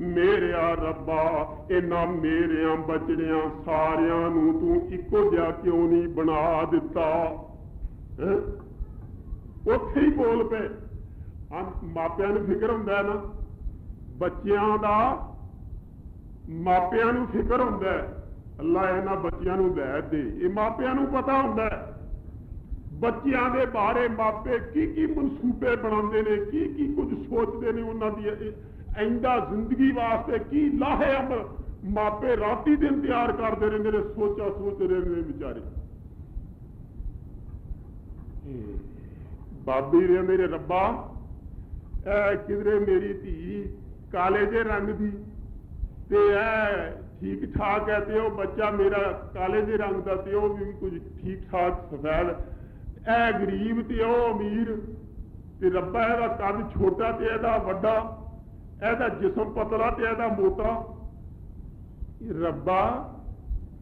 ਮੇਰਿਆ ਰੱਬਾ ਇਹਨਾਂ ਮੇਰਿਆਂ ਬਚੜਿਆਂ ਸਾਰਿਆਂ ਨੂੰ ਤੂੰ ਇੱਕੋ ਜਿਹਾ ਕਿਉਂ ਨਹੀਂ ਬਣਾ ਦਿੱਤਾ? ਉੱਥੇ ਹੀ ਬੋਲ ਪਏ। ਮਾਪਿਆਂ ਨੂੰ ਫਿਕਰ ਹੁੰਦਾ ਨਾ ਬੱਚਿਆਂ ਦਾ, ਮਾਪਿਆਂ ਨੂੰ ਫਿਕਰ ਹੁੰਦਾ ਅੱਲਾ ਇਹਨਾਂ ਬੱਚਿਆਂ ਨੂੰ ਲੈ ਦੇ। ਇਹ ਮਾਪਿਆਂ ਨੂੰ ਪਤਾ ਹੁੰਦਾ ਬੱਚਿਆਂ ਦੇ ਬਾਰੇ ਮਾਪੇ ਕੀ ਕੀ ਮਨਸੂਬੇ ਬਣਾਉਂਦੇ ਨੇ, ਕੀ ਕੀ ਕੁਝ ਸੋਚਦੇ ਨੇ, ਉਹਨਾਂ ਦੀ ਆਇੰਦਾ ਜ਼ਿੰਦਗੀ ਵਾਸਤੇ ਕੀ ਲਾਹੇ ਅਮਲ ਮਾਪੇ ਰਾਤੀ ਦਿਨ ਤਿਆਰ ਕਰਦੇ ਰਹਿੰਦੇ ਨੇ, ਸੋਚਦੇ ਰਹਿੰਦੇ ਨੇ ਵਿਚਾਰੇ। ਬਾਬੀ ਰੇ ਮੇਰੇ ਰੱਬਾ ਕਿਧਰੇ ਮੇਰੀ ਧੀ ਕਾਲੇ ਜੇ ਰੰਗ ਦੀ ਤੇ ਠੀਕ ਠਾਕ ਹੈ ਤੇ ਉਹ ਬੱਚਾ ਮੇਰਾ ਕਾਲੇ ਜਿਹੇ ਰੰਗ ਦਾ ਤੇ ਉਹ ਵੀ ਕੁਝ ਠੀਕ ਠਾਕ ਸਫੈਦ, ਇਹ ਗਰੀਬ ਤੇ ਉਹ ਅਮੀਰ ਤੇ ਰੱਬਾ ਇਹਦਾ ਕੱਦ ਛੋਟਾ ਤੇ ਇਹਦਾ ਵੱਡਾ, ਇਹਦਾ ਜਿਸਮ ਪਤਲਾ ਤੇ ਇਹਦਾ ਮੋਟਾ। ਰੱਬਾ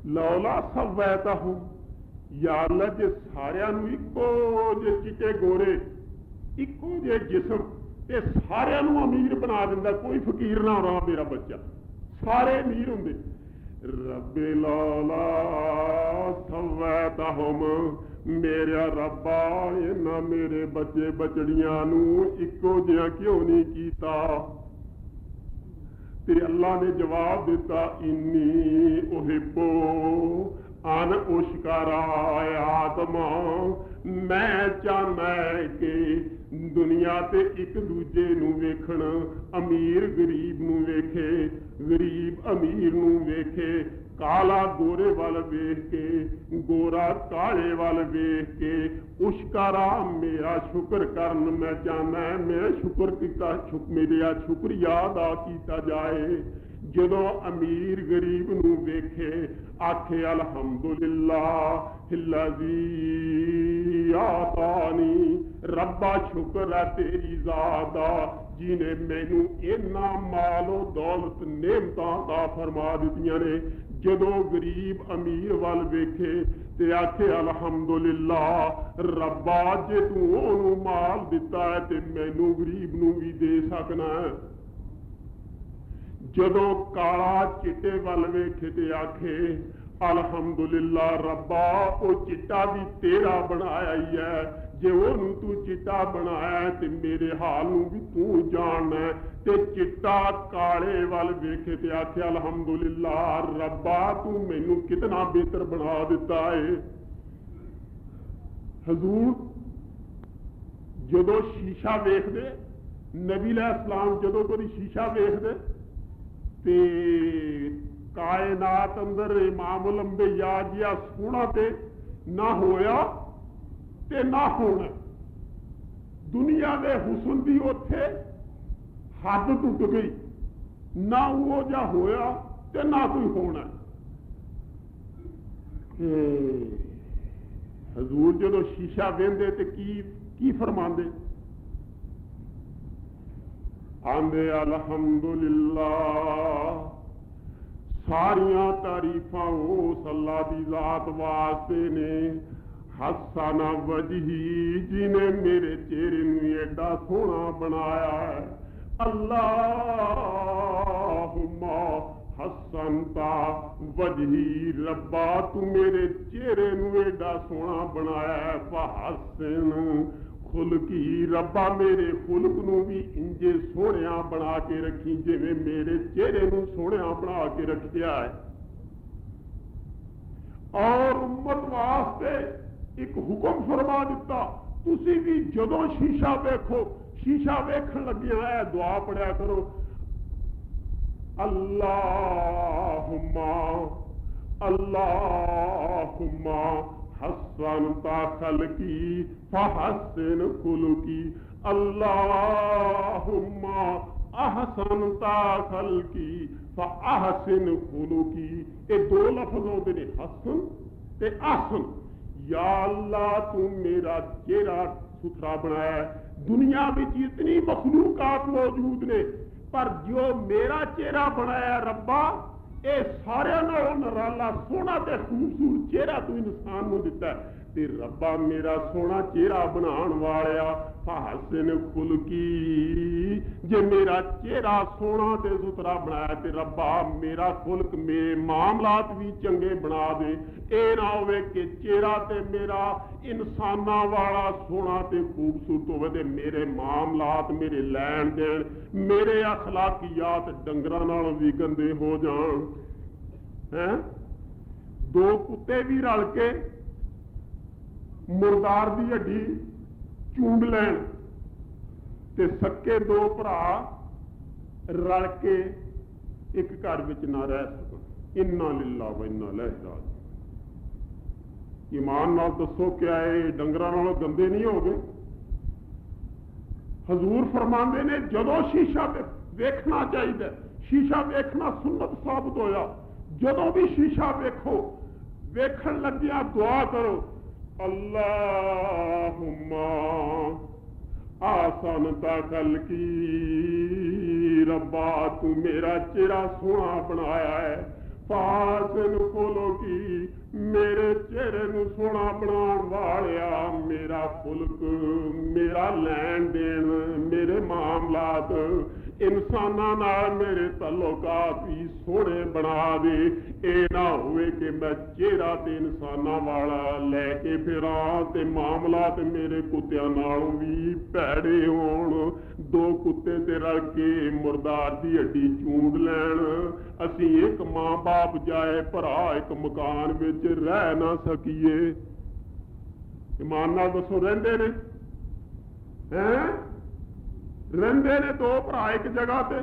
ਲੌਲਾ ਸਵੈਤਾਹੁਮ ਯਾ ਅੱਲਾ ਜੇ ਸਾਰਿਆਂ ਨੂੰ ਇੱਕੋ ਜਿਹੇ ਚਿੱਟੇ ਗੋਰੇ ਇੱਕੋ ਜਿਹੇ ਜਿਸਮ ਤੇ ਸਾਰਿਆਂ ਨੂੰ ਅਮੀਰ ਬਣਾ ਦਿੰਦਾ, ਕੋਈ ਫਕੀਰ ਨਾ ਹੋਣਾ ਮੇਰਾ ਬੱਚਾ, ਸਾਰੇ ਅਮੀਰ ਹੁੰਦੇ। ਰੱਬੇ ਲੌਲਾ ਸਵੈਤਾਹੁਮ ਮੇਰਾ ਰੱਬਾ ਇਹਨਾਂ ਮੇਰੇ ਬੱਚੇ ਬਚੜੀਆਂ ਨੂੰ ਇੱਕੋ ਜਿਹਾ ਕਿਉਂ ਨਹੀਂ ਕੀਤਾ? ਤੇ ਅੱਲਾ ਨੇ ਜਵਾਬ ਦਿੱਤਾ ਇੰਨੀ ਉਹਿਬੋ ਅਨ ਉਸ਼ਕਰਾ ਆਤਮਾ ਮੈਂ ਚਾਹੁੰਦਾ ਕਿ ਦੁਨੀਆ ਤੇ ਇੱਕ ਦੂਜੇ ਨੂੰ ਵੇਖਣ, ਅਮੀਰ ਗਰੀਬ ਨੂੰ ਵੇਖੇ, ਗਰੀਬ ਅਮੀਰ ਨੂੰ ਵੇਖੇ, ਕਾਲਾ ਗੋਰੇ ਵੱਲ ਵੇਖ ਕੇ, ਗੋਰਾ ਕਾਲੇ ਵੱਲ ਵੇਖ ਕੇ ਉਸ਼ਕਰਾ ਮੇਰਾ ਸ਼ੁਕਰ ਕਰਨ ਮੈਂ ਚਾਹੁੰਦਾ, ਮੈਂ ਸ਼ੁਕਰ ਕੀਤਾ, ਮੇਰਾ ਸ਼ੁਕਰੀਆ ਅਦਾ ਕੀਤਾ ਜਾਏ। ਜਦੋਂ ਅਮੀਰ ਗਰੀਬ ਨੂੰ ਵੇਖੇ ਆਖੇ ਅਲਹਮਦੁਲਿल्लाह हिल्लज़ी आतानी ਰੱਬਾ ਸ਼ੁਕਰ ਹੈ ਤੇਰੀ ਜ਼ਾਤ ਦਾ ਜਿਹਨੇ ਮੈਨੂੰ ਇੰਨਾ ਮਾਲੋ ਦੌਲਤ ਨੇਮਤਾਂ ਦਾ ਫਰਮਾ ਦਿੱਤੀਆਂ ਨੇ। ਜਦੋਂ ਗਰੀਬ ਅਮੀਰ ਵੱਲ ਵੇਖੇ ਤੇ ਆਖੇ ਅਲਹਮਦੁਲਿल्लाह ਰੱਬਾ ਜੇ ਤੂੰ ਉਹਨੂੰ ਮਾਲ ਦਿੱਤਾ ਹੈ ਤੇ ਮੈਨੂੰ ਗਰੀਬ ਨੂੰ ਵੀ ਦੇ ਸਕਣਾ ਹੈ। ਜਦੋਂ ਕਾਲਾ ਚਿੱਟੇ ਵੱਲ ਵੇਖੇ ਤੇ ਆਖੇ ਅਲਹਮਦੁਲਿल्लाह ਰੱਬਾ ਉਹ ਚਿੱਟਾ ਵੀ ਤੇਰਾ ਬਣਾਇਆ ਹੀ ਹੈ जे ओनू तू चिट्टा बनाया ते मेरे हाल नू भी तू जानना है। ते चिट्टा काले वाल वेखे ते आख्या अलहमदुलिल्लाह रब्बा तू मैनू कितना बेहतर बना दिता है। हजूर जदों शीशा वेखदे नबी अलैहिस्सलाम जदों कोई शीशा वेखदे ते कायनात अंदर इमामुल अंबिया जिहा सोहना ते ना होया ते ना होना। दुनिया के हुसन की उत्थे हद टुट गई, ना वो जा होया ते ना कोई होना। हजूर जदों शीशा वेंदे ते की फरमांदे आंदे अलहमदुलिल्लाह सारियां तारीफां उस अल्लाह दी जात वास्ते ने। हसना वजही जिन्हें मेरे चेहरे नूं एडा सोहना बनाया है। अल्लाहुम्मा हसनता वजही रब्बा तू मेरे चेहरे नूं एडा सोहना बनाया है। फहसन खुलकी रब्बा मेरे खुलक नूं भी इंजे सोहणिया बना के रखी जिवें मेरे चेहरे नूं सोहणिया बना के रखिया है। और उम्मत वास्ते एक हुक्म फरमा दिता तुसी भी जदों शीशा वेखो शीशा वेखण लगिया है दुआ पढ़िया करो अल्लाहुम्मा अल्लाहुम्मा हसनता खलकी फहसन खुलकी। अल्लाहुम्मा अहसनता खलकी फअहसिन खुलकी। ये दो लफ्ज होते ने हसन ते अहसन। या अल्लाह तू मेरा चेहरा सुथरा बनाया। दुनिया में इतनी मखलूकात मौजूद ने पर जो मेरा चेहरा बनाया रब्बा ये सारे नालों नराला सोहना ते खूबसूरत चेहरा तू इंसान नूं दिता है। ते रब्बा मेरा सोहना चेहरा बनाण वालिया फहसन खुलकी जे मेरा चेहरा सोहना ते सुथरा बनाया ते रब्बा मेरा खुलक मेरे मामलात भी चंगे बना दे। ये ना होवे कि चेहरा ते मेरा इंसाना वाला सोहना ते खूबसूरत होवे ते मेरे मामलात मेरे लैन देन मेरे अखलाकियात डंगरां नालों भी गंदे हो जान। हैं दो कुत्ते भी रल के मुर्दार की हड्डी चूंड लैन ते सक्के दो भरा रल के एक घर विच ना रह सकन। इन्ना लिल्लाह व इन्ना इलैहि राजिऊन। ईमान नाल दसो क्या ये डंगरां नालों गंदे नहीं हो गए। हजूर फरमांदे ने जदों शीशा वेखना चाहिए शीशा वेखना सुन्नत साबित होया। जदों भी शीशा वेखो वेखण लगिया दुआ करो अल्लाहुम्मा आसनता खलकी रब्बा तू मेरा चेहरा सोहना बनाया है। फासन खोलो की मेरे चेहरे नूं सोहना बनाउण वालिया मेरा खुलक मेरा लैन देन मेरे मामलात इंसानां नाल मेरे तल्लुकात भी सोहणे बना दे। ये ना होवे कि मैं चेहरा ते इंसानां वाला लैके फिरां ते मामलात मेरे कुत्तियां नालों भी भैड़े होण। दो कुत्ते ते रल के मुर्दार दी हड्डी चूंड लैण। असीं एक मां बाप जाए भरा एक मकान विच रह ना सकीए। ईमान नाल दसो रहिंदे ने हैं रहिंदे ने दो भरा एक जगह ते।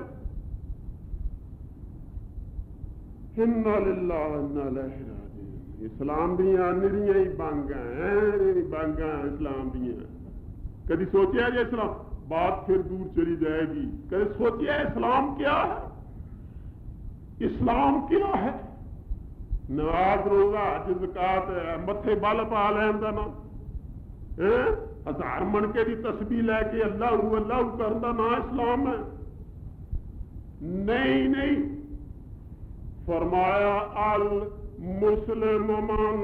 इन्ना लिल्लाह इन्ना इलैहि राजिऊन। इस्लाम दियां निरियां ही बांगां बांगां इस्लाम दियां। कभी सोचिया जे इस्लाम बात फिर दूर चली जाएगी। कभी सोचिया इस्लाम क्या है। इस्लाम क्या है। नमाज रोजा हज ज़कात मथे बल पा लैन दा ना हजार मनके की तस्बीह लैके अल्लाहू अल्लाहू करन दा ना इस्लाम है। नहीं नहीं फरमाया अल मुस्लिम मन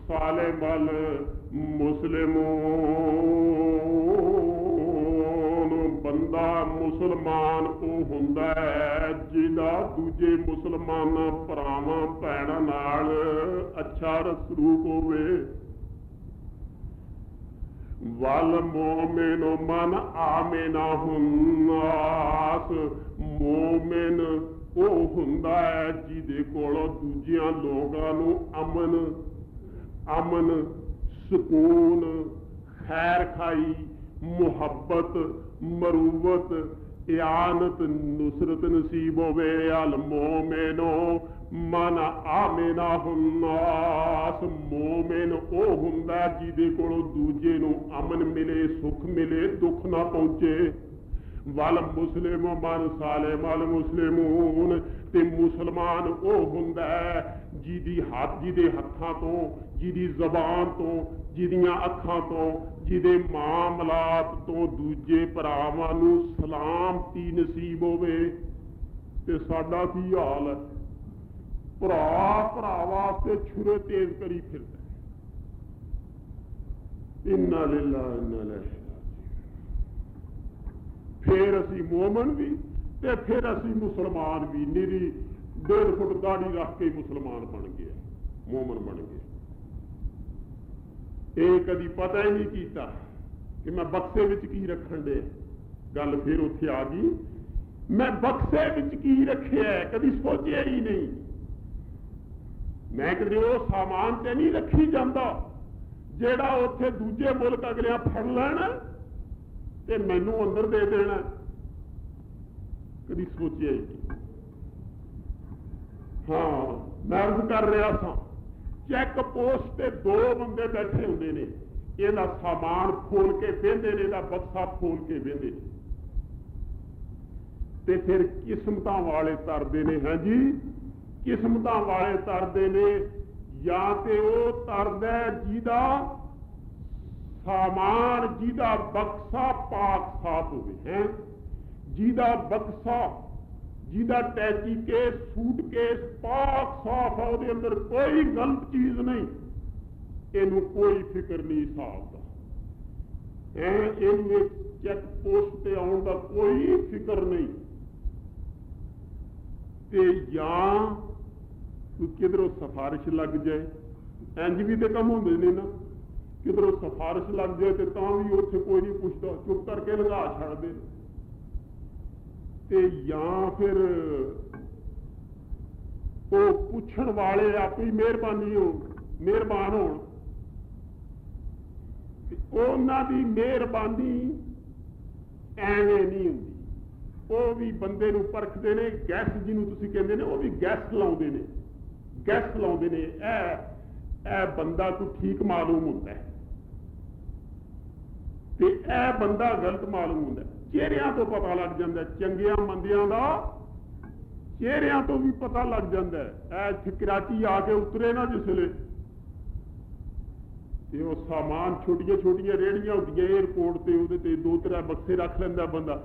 सालिमल मुस्लिमून। बंदा मुसलमान वो हुंदा है जिहदा दूजे मुसलमान भरावां भैणां नाल अच्छा सलूक होवे। ਵਲ ਮੋਮਿਨ ਮਨ ਆਮਿਨਾ ਹੁੰਨਾਸ। ਮੋਮਿਨ ਉਹ ਹੁੰਦਾ ਹੈ ਜਿਹਦੇ ਕੋਲੋਂ ਦੂਜਿਆਂ ਲੋਕਾਂ ਨੂੰ ਅਮਨ ਸਕੂਨ ਖੈਰ ਖਾਈ ਮੁਹੱਬਤ ਮਰੂਵਤ ਇਆਨਤ ਨੁਸਰਤ ਨਸੀਬ ਹੋਵੇ। ਅਲ ਮੋਮਿਨੋ ਮਨ ਆਮਿਨਾ ਹੁੰਨਾਸ। ਮੋਮਿਨ ਉਹ ਹੁੰਦਾ ਜਿਹਦੇ ਕੋਲੋਂ ਦੂਜੇ ਨੂੰ ਅਮਨ ਮਿਲੇ ਸੁੱਖ ਮਿਲੇ ਦੁੱਖ ਨਾ ਪਹੁੰਚੇ। ਵਲ ਮੁਸਲਿਮ ਮਨ ਸਾਲਿਮ ਅਲ ਮੁਸਲਿਮੂਨ। ਤੇ ਮੁਸਲਮਾਨ ਉਹ ਹੁੰਦਾ ਜਿਹਦੇ ਹੱਥਾਂ ਤੋਂ ਜਿਹਦੀ ਜ਼ਬਾਨ ਤੋਂ ਜਿਹਦੀਆਂ ਅੱਖਾਂ ਤੋਂ ਜਿਹਦੇ ਮਾਮਲਾਤ ਤੋਂ ਦੂਜੇ ਭਰਾਵਾਂ ਨੂੰ ਸਲਾਮਤੀ ਨਸੀਬ ਹੋਵੇ। ਤੇ ਸਾਡਾ ਕੀ ਹਾਲ ਹੈ? ਭਰਾ ਵਾਸਤੇ ਛੁਰੇ ਤੇਜ਼ ਕਰੀ ਫਿਰਦਾ। ਇੰਨਾ ਲਿllahi ਇੰਨਾ ਇਲੈਹਿ। ਫਿਰ ਅਸੀਂ ਮੋਮਨ ਵੀ ਤੇ ਫਿਰ ਅਸੀਂ ਮੁਸਲਮਾਨ ਵੀ। ਨਿਰੀ 1.5 ਫੁੱਟ ਦਾੜੀ ਰੱਖ ਕੇ ਮੁਸਲਮਾਨ ਬਣ ਗਏ, ਮੋਮਨ ਬਣ ਗਏ। ਇਹ ਕਦੀ ਪਤਾ ਹੀ ਨਹੀਂ ਕੀਤਾ ਕਿ ਮੈਂ ਬਕਸੇ ਵਿੱਚ ਕੀ ਰੱਖਣ ਦੇ। ਗੱਲ ਫਿਰ ਉੱਥੇ ਆ ਗਈ, ਮੈਂ ਬਕਸੇ ਵਿੱਚ ਕੀ ਰੱਖਿਆ ਕਦੀ ਸੋਚਿਆ ਹੀ ਨਹੀਂ। ਮੈਂ ਕਦੇ ਉਹ ਸਾਮਾਨ ਤੇ ਨਹੀਂ ਰੱਖੀ ਜਾਂਦਾ ਜਿਹੜਾ ਉੱਥੇ ਦੂਜੇ ਮੁਲਕ ਅਗਲਿਆਂ ਫੜ ਲੈਣ ਤੇ ਮੈਨੂੰ ਅੰਦਰ ਦੇ ਦੇਣਾ। ਕਦੀ ਸੋਚਿਆ ਹੀ ਨਹੀਂ। ਹਾਂ, ਮੈਂ ਅਰਜ਼ ਕਰ ਰਿਹਾ ਸਾਂ, ਚੈੱਕ ਪੋਸਟ ਤੇ 2 ਬੰਦੇ ਬੈਠੇ ਹੁੰਦੇ ਨੇ, ਇਹਦਾ ਸਾਮਾਨ ਖੋਲ ਕੇ ਵਹਿੰਦੇ ਨੇ, ਇਹਦਾ ਬਕਸਾ ਖੋਲ ਕੇ ਵਹਿੰਦੇ ਨੇ ਤੇ ਫਿਰ ਕਿਸਮਤਾਂ ਵਾਲੇ ਤਰਦੇ ਨੇ। ਹਾਂਜੀ, ਕਿਸਮਤਾਂ ਵਾਲੇ ਤਰਦੇ ਨੇ। ਜਾਂ ਤੇ ਉਹ ਤਰਦਾ ਜਿਹਦਾ ਸਾਮਾਨ ਜਿਹਦਾ ਬਕਸਾ ਪਾਕ ਸਾਫ ਹੋਵੇ ਹੈ, ਜਿਹਦਾ ਬਕਸਾ ਜਿਹਦਾ ਟੈਚੀ ਕੇਸ ਸੂਟ ਕੇਸ ਪਾਕ ਸਾਫ ਆ, ਉਹਦੇ ਅੰਦਰ ਕੋਈ ਗਲਤ ਚੀਜ਼ ਨਹੀਂ, ਇਹਨੂੰ ਕੋਈ ਫਿਕਰ ਨਹੀਂ ਹਿਸਾਬ ਦਾ। ਇਹਨੂੰ ਚੈੱਕ ਪੋਸਟ ਤੇ ਆਉਣ ਦਾ ਕੋਈ ਫਿਕਰ ਨਹੀਂ। ਤੇ ਜਾਂ ਕੋਈ ਕਿਧਰੋਂ ਸਿਫਾਰਿਸ਼ ਲੱਗ ਜਾਏ, ਇੰਜ ਵੀ ਤੇ ਕੰਮ ਹੁੰਦੇ ਨੇ ਨਾ, ਕਿਧਰੋਂ ਸਿਫਾਰਿਸ਼ ਲੱਗ ਜਾਏ ਤੇ ਤਾਂ ਵੀ ਉੱਥੇ ਕੋਈ ਨਹੀਂ ਪੁੱਛਦਾ, ਚੁੱਪ ਕਰਕੇ ਲੰਘਾ ਛੱਡਦੇ। ਤੇ ਜਾਂ ਫਿਰ ਉਹ ਪੁੱਛਣ ਵਾਲੇ ਆਪੇ ਹੀ ਮਿਹਰਬਾਨ ਹੋਣ। ਉਹਨਾਂ ਦੀ ਮਿਹਰਬਾਨੀ ਐਵੇਂ ਨਹੀਂ ਹੁੰਦੀ। ਉਹ ਵੀ ਬੰਦੇ ਨੂੰ ਪਰਖਦੇ ਨੇ, ਗੈਸ ਜਿਹਨੂੰ ਤੁਸੀਂ ਕਹਿੰਦੇ ਨੇ, ਉਹ ਵੀ ਗੈਸ ਲਾਉਂਦੇ ਨੇ। ਇਹ ਬੰਦਾ ਕੋਈ ਠੀਕ ਮਾਲੂਮ ਹੁੰਦਾ ਤੇ ਇਹ ਬੰਦਾ ਗਲਤ ਮਾਲੂਮ ਹੁੰਦਾ। ਚਿਹਰਿਆਂ ਤੋਂ ਪਤਾ ਲੱਗ ਜਾਂਦਾ, ਚੰਗਿਆਂ ਮੰਦਿਆਂ ਦਾ ਚਿਹਰਿਆਂ ਤੋਂ ਵੀ ਪਤਾ ਲੱਗ ਜਾਂਦਾ। ਇਹ ਇੱਥੇ ਕਰਾਚੀ ਆ ਕੇ ਉਤਰੇ ਨਾ ਜਿਸਲੇ, ਤੇ ਉਹ ਸਾਮਾਨ ਛੋਟੀਆਂ ਰੇਹੜੀਆਂ ਹੁੰਦੀਆਂ ਏਅਰਪੋਰਟ ਤੇ, ਉਹਦੇ ਤੇ 2-3 ਬਕਸੇ ਰੱਖ ਲੈਂਦਾ ਬੰਦਾ।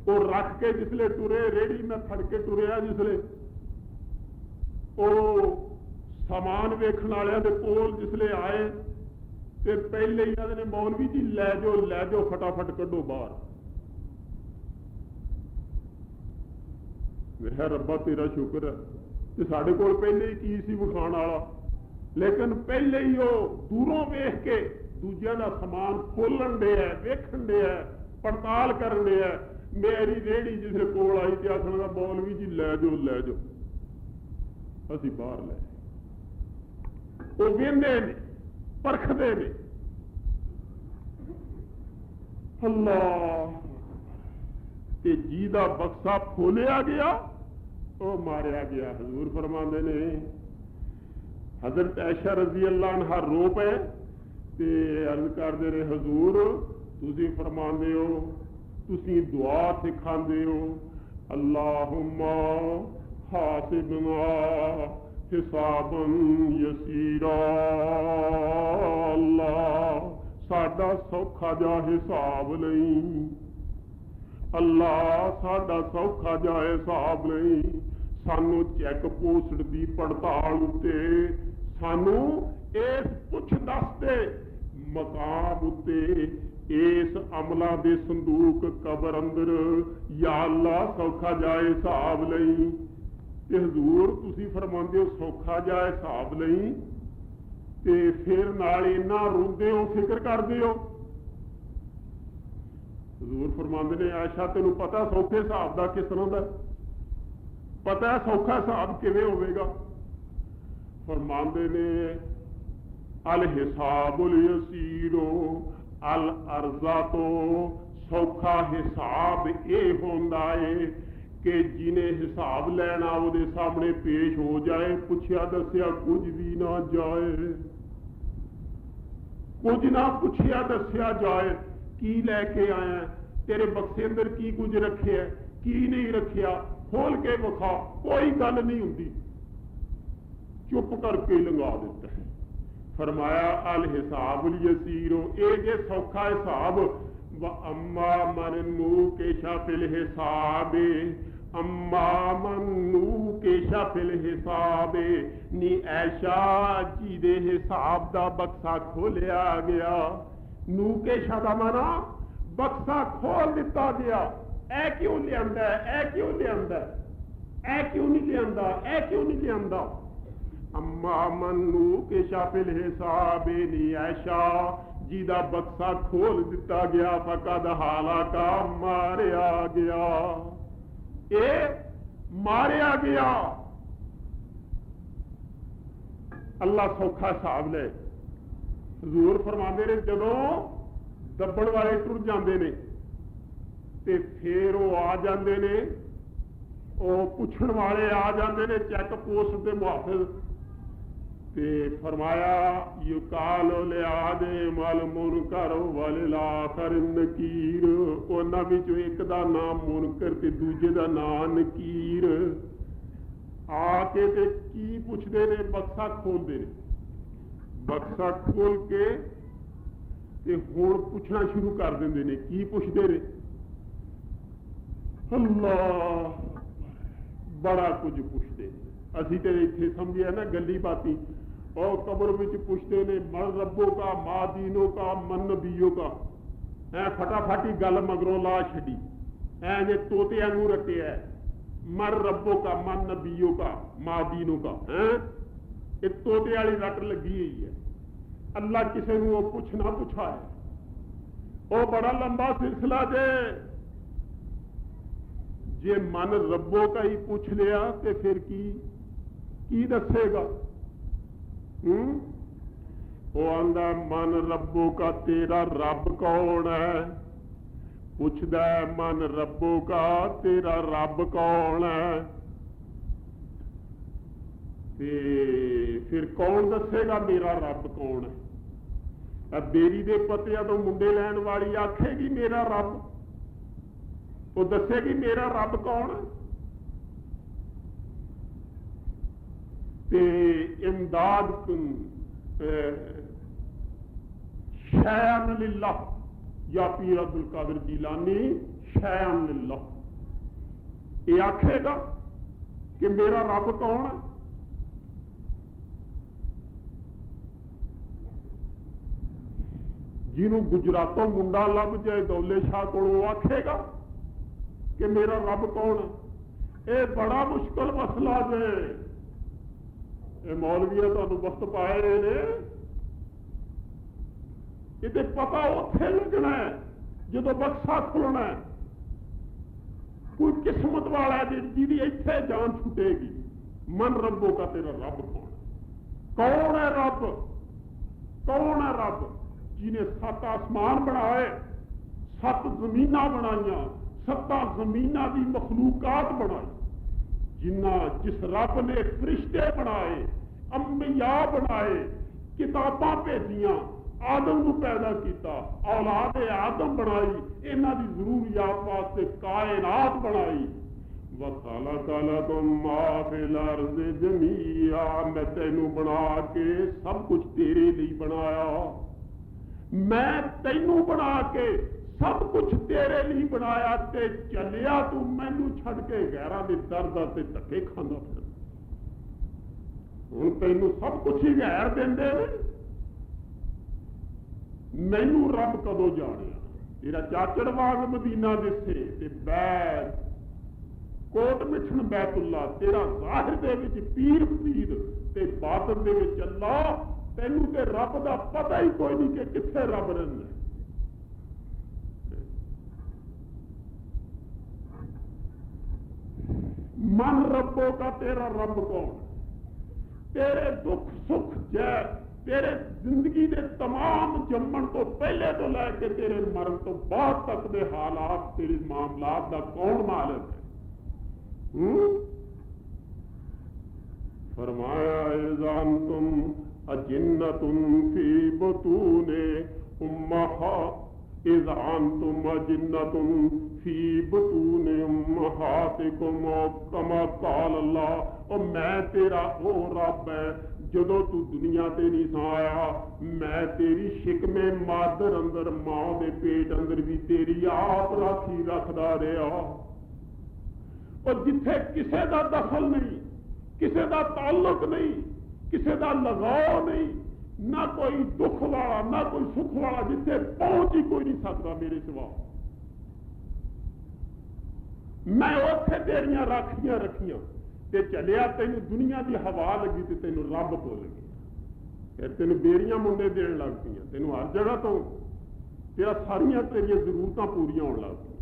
ਉਹ ਰੱਖ ਕੇ ਜਿਸਲੇ ਟੁਰੇ, ਰੇਹੜੀ ਮੈਂ ਫੜ ਕੇ ਟੁਰਿਆ ਜਿਸਲੇ, ਉਹ ਸਾਮਾਨ ਵੇਖਣ ਵਾਲਿਆਂ ਦੇ ਕੋਲ ਜਿਸਲੇ ਆਏ ਤੇ ਪਹਿਲੇ ਹੀ ਕਹਿੰਦੇ ਨੇ, ਮੌਲਵੀ ਜੀ ਲੈ ਜਾਓ ਫਟਾਫਟ ਕੱਢੋ ਬਾਹਰ। ਮੇਰਾ ਰੱਬਾ ਤੇਰਾ ਸ਼ੁਕਰ ਹੈ ਤੇ ਸਾਡੇ ਕੋਲ ਪਹਿਲੇ ਹੀ ਕੀ ਸੀ ਵਿਖਾਉਣ ਵਾਲਾ। ਲੇਕਿਨ ਪਹਿਲੇ ਹੀ ਉਹ ਦੂਰੋਂ ਵੇਖ ਕੇ ਦੂਜਿਆਂ ਦਾ ਸਮਾਨ ਖੋਲਣ ਡਿਆ, ਵੇਖਣ ਡਿਆ, ਪੜਤਾਲ ਕਰਨ ਡਿਆ। ਮੇਰੀ ਰੇਹੜੀ ਜਿਸਲੇ ਕੋਲ ਆਈ ਤੇ ਆਖਣ ਦਾ, ਮੌਲਵੀ ਜੀ ਲੈ ਜਾਓ, ਅਸੀਂ ਬਾਹਰ ਲੈ। ਉਹ ਵੇਂਦੇ ਨੇ, ਪਰਖਦੇ ਨੇ। ਅੱਲਾਹ। ਤੇ ਜਿਹਦਾ ਬਕਸਾ ਖੋਲਿਆ ਗਿਆ ਉਹ ਮਾਰਿਆ ਗਿਆ। ਹਜ਼ੂਰ ਫਰਮਾਉਂਦੇ ਨੇ, ਹਜ਼ਰਤ ਆਇਸ਼ਾ ਰਜ਼ੀ ਅੱਲਾਹ ਅਨਹਾ ਰੋ ਪਏ ਤੇ ਅਰਜ਼ ਕਰਦੇ ਨੇ, ਹਜ਼ੂਰ ਤੁਸੀਂ ਫਰਮਾਉਂਦੇ ਹੋ, ਤੁਸੀਂ ਦੁਆ ਸਿਖਾਉਂਦੇ ਹੋ, ਅੱਲਾਹੁਮਾ ਹਾਸਿਬਨਾ ਹਿਸਾਬਨ ਯਸੀਰਾ। ਅੱਲਾਹ ਸਾਡਾ ਸੌਖਾ ਜਿਹਾ ਹਿਸਾਬ ਨਹੀਂ, ਅੱਲਾਹ ਸਾਡਾ ਸੌਖਾ ਜਿਹਾ ਹਿਸਾਬ ਨਹੀਂ। ਸਾਨੂੰ ਚੈੱਕ ਪੋਸਟ ਦੀ ਪੜਤਾਲ ਉੱਤੇ, ਸਾਨੂੰ ਇਸ ਪੁੱਛ ਦੱਸ ਦੇ ਮਕਾਮ ਉੱਤੇ, ਇਸ ਅਮਲਾਂ ਦੇ ਸੰਦੂਕ ਕਬਰ ਅੰਦਰ, ਯਾ ਅੱਲਾਹ ਸੌਖਾ ਜਿਹਾ ਹਿਸਾਬ ਲਈ। ਤੇ ਹਜ਼ੂਰ ਤੁਸੀਂ ਫਰਮਾਉਂਦੇ ਹੋ ਸੌਖਾ ਜਿਹਾ ਹਿਸਾਬ ਲਈ, ਤੇ ਫਿਰ ਨਾਲ ਇੰਨਾ ਰੋਂਦੇ ਹੋ, ਫਿਕਰ ਕਰਦੇ ਹੋ। ਹਜ਼ੂਰ ਫਰਮਾਉਂਦੇ ਨੇ ਆਇਸ਼ਾ ਤੈਨੂੰ ਪਤਾ ਸੌਖੇ ਹਿਸਾਬ ਦਾ ਕਿਸ ਤਰ੍ਹਾਂ ਦਾ, ਪਤਾ ਸੌਖਾ ਹਿਸਾਬ ਕਿਵੇਂ ਹੋਵੇਗਾ? ਫਰਮਾਉਂਦੇ ਨੇ ਅਲ ਹਿਸਾਬੁਲ ਯਸੀਰੋ ਅਲ ਅਰਜ਼ਾ ਤੋਂ ਸੌਖਾ ਹਿਸਾਬ ਇਹ ਹੁੰਦਾ ਏ ਕਿ ਜਿਹਨੇ ਹਿਸਾਬ ਲੈਣਾ ਉਹਦੇ ਸਾਹਮਣੇ ਪੇਸ਼ ਹੋ ਜਾਏ, ਪੁੱਛਿਆ ਦੱਸਿਆ ਕੁਝ ਵੀ ਨਾ ਜਾਏ, ਕੁਝ ਨਾ ਪੁੱਛਿਆ ਦੱਸਿਆ ਜਾਏ। ਕੀ ਲੈ ਕੇ ਆਇਆ, ਤੇਰੇ ਬਕਸੇ ਅੰਦਰ ਕੀ ਕੁਝ ਰੱਖਿਆ, ਕੀ ਨਹੀਂ ਰੱਖਿਆ, ਖੋਲ ਕੇ ਵਿਖਾ, ਕੋਈ ਗੱਲ ਨਹੀਂ ਹੁੰਦੀ, ਚੁੱਪ ਕਰਕੇ ਲੰਘਾ ਦਿੱਤਾ ਹੈ। ਫਰਮਾਇਆ ਅਲ ਹਿਸਾਬ ਯਸੀਰੋ, ਇਹ ਜੇ ਸੌਖਾ ਹਿਸਾਬ, व अम्मा मन केशा फिल हिसाबे, अम्मा मन केशा फिल हिसाबे, नी ऐशा जी दे हिसाब दा बक्सा खोलिया गया। नू केशा दा माना बक्सा खोल दिता गया। ऐ क्यों लियांदा, ऐ क्यों लियांदा, ऐ क्यों नहीं लियांदा, ऐ क्यों नहीं लियांदा? अम्मा मन केशा फिल हिसाबे, नी ऐशा जिदा बक्सा खोल दिता गया, फकद हालाका मारिया गया, ये मारिया गया। अल्लाह सौखा हिसाब ले। हजूर फरमाते ने जदों दबण वाले टुर जाते ने ते फिर वो आ जाते ने, वो पुछण वाले आ जाते ने, चैक पोस्ट के मुहाफिज, ते फरमाया युकाल लियादे मल मुनकर वल आखर नकीर, उन्हां विचों एक दा नाम मुनकर ते दूजे दा नाम नकीर। आके ते की पुछदे ने, बक्सा खोलदे ने, बक्सा खोल के ते हुण पुछना शुरू कर दिंदे ने। की पुछदे ने? अल्लाह, बड़ा कुछ पुछदे ने। असीं ते इत्थे समझिया ना गल्ली बाती, और कब्र में पूछते ने मन रब्बों का, माँ दीनों का, मन नबियों का। ऐ फटाफटी गल मगरों ला छड़ी, ऐ जे तोते वांगू रटिया, मर रब्बों का, मन नबियों का, माँ दीनों का। है ये तोते वाली रट लगी हुई है। अल्लाह किसी को पुछना पुछा है, वो बड़ा लंबा सिलसिला जे मन रब्बों का ही पूछ लिया तो फिर की दसेगा? वो आंदा मन रब्बों का, तेरा रब कौन है? पुछदा मन रब्बों का, तेरा रब कौन है? ते फिर कौन दसेगा मेरा रब कौन है? बेरी दे पत्तियां तो मुंडे लैन वाली आखेगी मेरा रब, वो दसेगी मेरा रब कौन है? ते इमदाद शैअन लिल्लाह, या पीर अब्दुल कादिर जीलानी शैअन लिल्लाह, ये आखेगा कि मेरा रब कौन है? जिन्हों गुजरातों मुंडा लभ जाए दौले शाह को आखेगा कि मेरा रब कौन है? ये बड़ा मुश्किल मसला जे। मौलविया तुहानू वक्त पाए ने, ये पता उत्थे लगना है जो बक्सा खुलना है। कोई किस्मत वाला जिहदी इत्थे जान छुटेगी। मन रब्बों का, तेरा रब कौन है? कौन है रब? कौन है रब? जिन्हें 7 आसमान बनाए, 7 जमीना बनाइया, 7 जमीना की मखलूकात बनाई, जिस रब ने फरिश्ते बनाए, अंबिया बनाए, किताबां भेजियां, आदम को पैदा किया, औलाद आदम बनाई, इन्हां दी जरूरियात वास्ते कायनात बनाई। वखाला काला तो माफिल अर्ज़ जमीआ, मैं तैनू बना के सब कुछ तेरे लिए बनाया, मैं तैनू बना के सब कुछ तेरे लिए बनाया, ते चलिया तू मैनू छड़ के गैरां दे दर्द ते धक्के खांदा फिर। हुण तैनू सब कुछ ही गैर देंदे ने, मैनू रब कदों जानिया? तेरा चाचड़ वाग मदीना दिसे ते बैर कोट मिठन बैतुल्ला, तेरा ज़ाहिर दे विच पीर फरीद ते बातिन दे विच अल्लाह। तैनू ते रब दा पता ही कोई नहीं कि कित्थे रब रहिंदा। मन रब्बों का, तेरा रब कौन? तेरे दुख सुख जय, तेरे जिंदगी के तमाम जम्मन तो पहले तो लैके तेरे मरण तो बाद तक के हालात, तेरे मामलात का कौन मालिक है? फरमाया इज़ान तुम अजिन्नतुम फी बुतूने उम्महात, इज़ान तुम अजिन्नतुम फी बुतूने उम्महातिकुम कमा काल अल्लाह। और मैं तेरा ओ रब है, जदों तू दुनिया ते नहीं सा आया, मैं तेरी शिकमे मादर अंदर, मां दे पेट अंदर भी तेरी आप राखी रखदा रहा। और जिथे किसे दा दखल नहीं, किसे दा ताल्लुक नहीं, किसे दा लगाव नहीं, ना कोई दुख वाला ना कोई सुख वाला, जिथे पहुंच ही कोई नहीं सकता मेरे सिवा, मैं उथे तेरिया राखियां रखियां ते चलिया। तेन दुनिया की हवा लगी तो तेन रब भुल गया, फिर तेन बेरियां मुंडे देन लग पई, तेन हर जगह तो तेरा सारिया तेरिया जरूरतां पूरियां होने लग पई।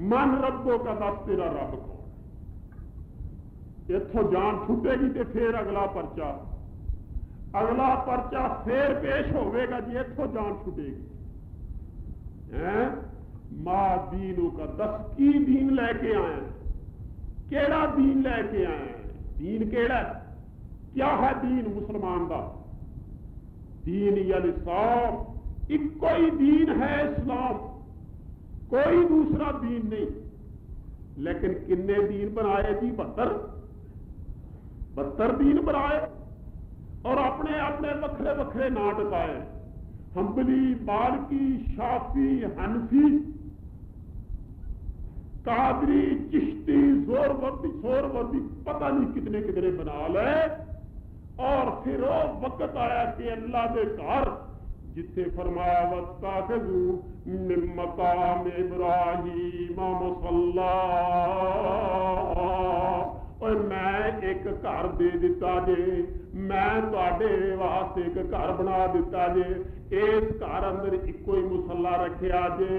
मन रब्बों का, दस तेरा रब कौन? इत्थों जान छुटेगी तो फिर अगला पर्चा, अगला पर्चा फिर पेश होगा जी इत्थों जान छुटेगी। है मां दीनों का, दस की दीन लैके आए, केड़ा दीन लैके आए? दीन केड़ा? क्या है दीन मुसलमान का? दीन यानी इस्लाम, इक्को ही दीन है इस्लाम, कोई दूसरा दीन नहीं। लेकिन किन्ने दीन बनाए जी? 72 दीन बनाए और अपने अपने वखरे वखरे नाम टकाए, हंबली, मालकी, शाफी, हनफी, कादरी, चिश्ती, सोरवर्दी, पता नहीं कितने कितने बना ले। और फिर वो वक्त आया कि अल्लाह के घर जिथे फरमाया वत्ताखिज़ू मिन मकाम इब्राहीम मुसल्ला, और मैं एक घर दे दिता जे, मैं तुहाडे वास्ते एक घर बना दिता जे, इस घर अंदर इको ही मुसल्ला रखिया जे।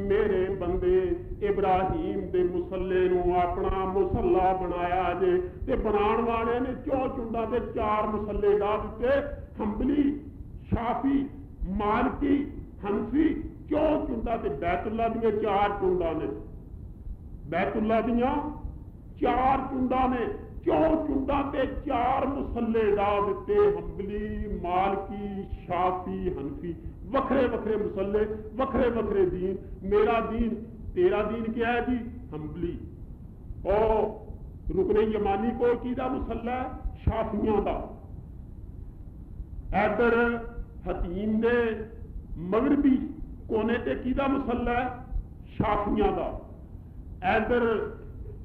मेरे बंदे इब्राहीम दे मुसल्ले नूं अपना मुसल्ला बनाया जे, ते बनाने वाले ने चौ चुंडा ते 4 मुसल्ले ला दिते, हंबली, शाफी, मालकी, हनफी, चौ चुंडा ते बैतुल्ला दियां 4 चुंडा ने, बैतुल्ला दियां 4 चुंडा ने, चौ चुंडा ते 4 मुसल्ले ला दिते, हंबली, मालकी, शाफी, हनफी, वखरे वखरे मुसल्ले, वखरे वखरे दीन। मेरा दीन, तेरा दीन क्या है जी? हंबली। और रुकने यमानी को किदा मुसल्ला है? शाफियां दा। इधर हतीम दे मगरबी कोने ते किदा मुसल्ला है? शाफियां दा। इधर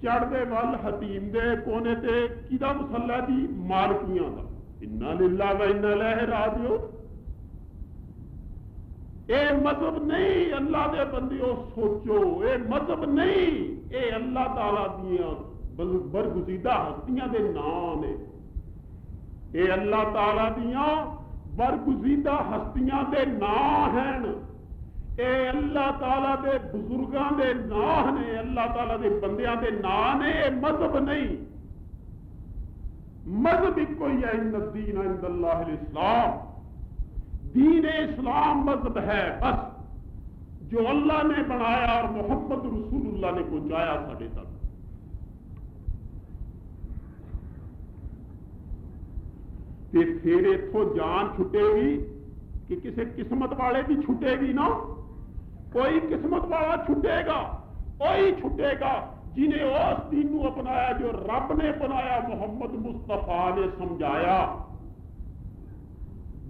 चढ़ते वल हतीम दे कोने ते किदा मुसल्ला जी? मालकियां दा। इन्ना लिल्लाह व इन्ना इलैहि राजिऊन। ये मजहब नहीं, अल्लाह दे बंदियों सोचो, ये मजहब नहीं, ये अल्लाह ताला दियां बरगुजीदा हस्तियां दे नाम ने। ये अल्लाह ताला दियां बरगुजीदा हस्तियां दे नाम हैं। ये अल्लाह ताला दे बुजुर्गां दे नाम ने, अल्लाह ताला दे बंदियां दे नाम ने, ये मजहब नहीं। मजहब इको ही है, इन्ना दीन इंदल्लाहिल इस्लाम। दीन इस्लाम मजहब है बस, जो अल्लाह ने बनाया और मोहम्मद रसूलुल्लाह ने पहुंचाया साढ़े तक। ते फिर इथों जान छुटेगी कि किसी किस्मत वाले की छुटेगी ना, कोई किस्मत वाला छुटेगा, कोई छुटेगा जिन्हें उस दीन को अपनाया जो रब ने बनाया, मोहम्मद मुस्तफा ने समझाया।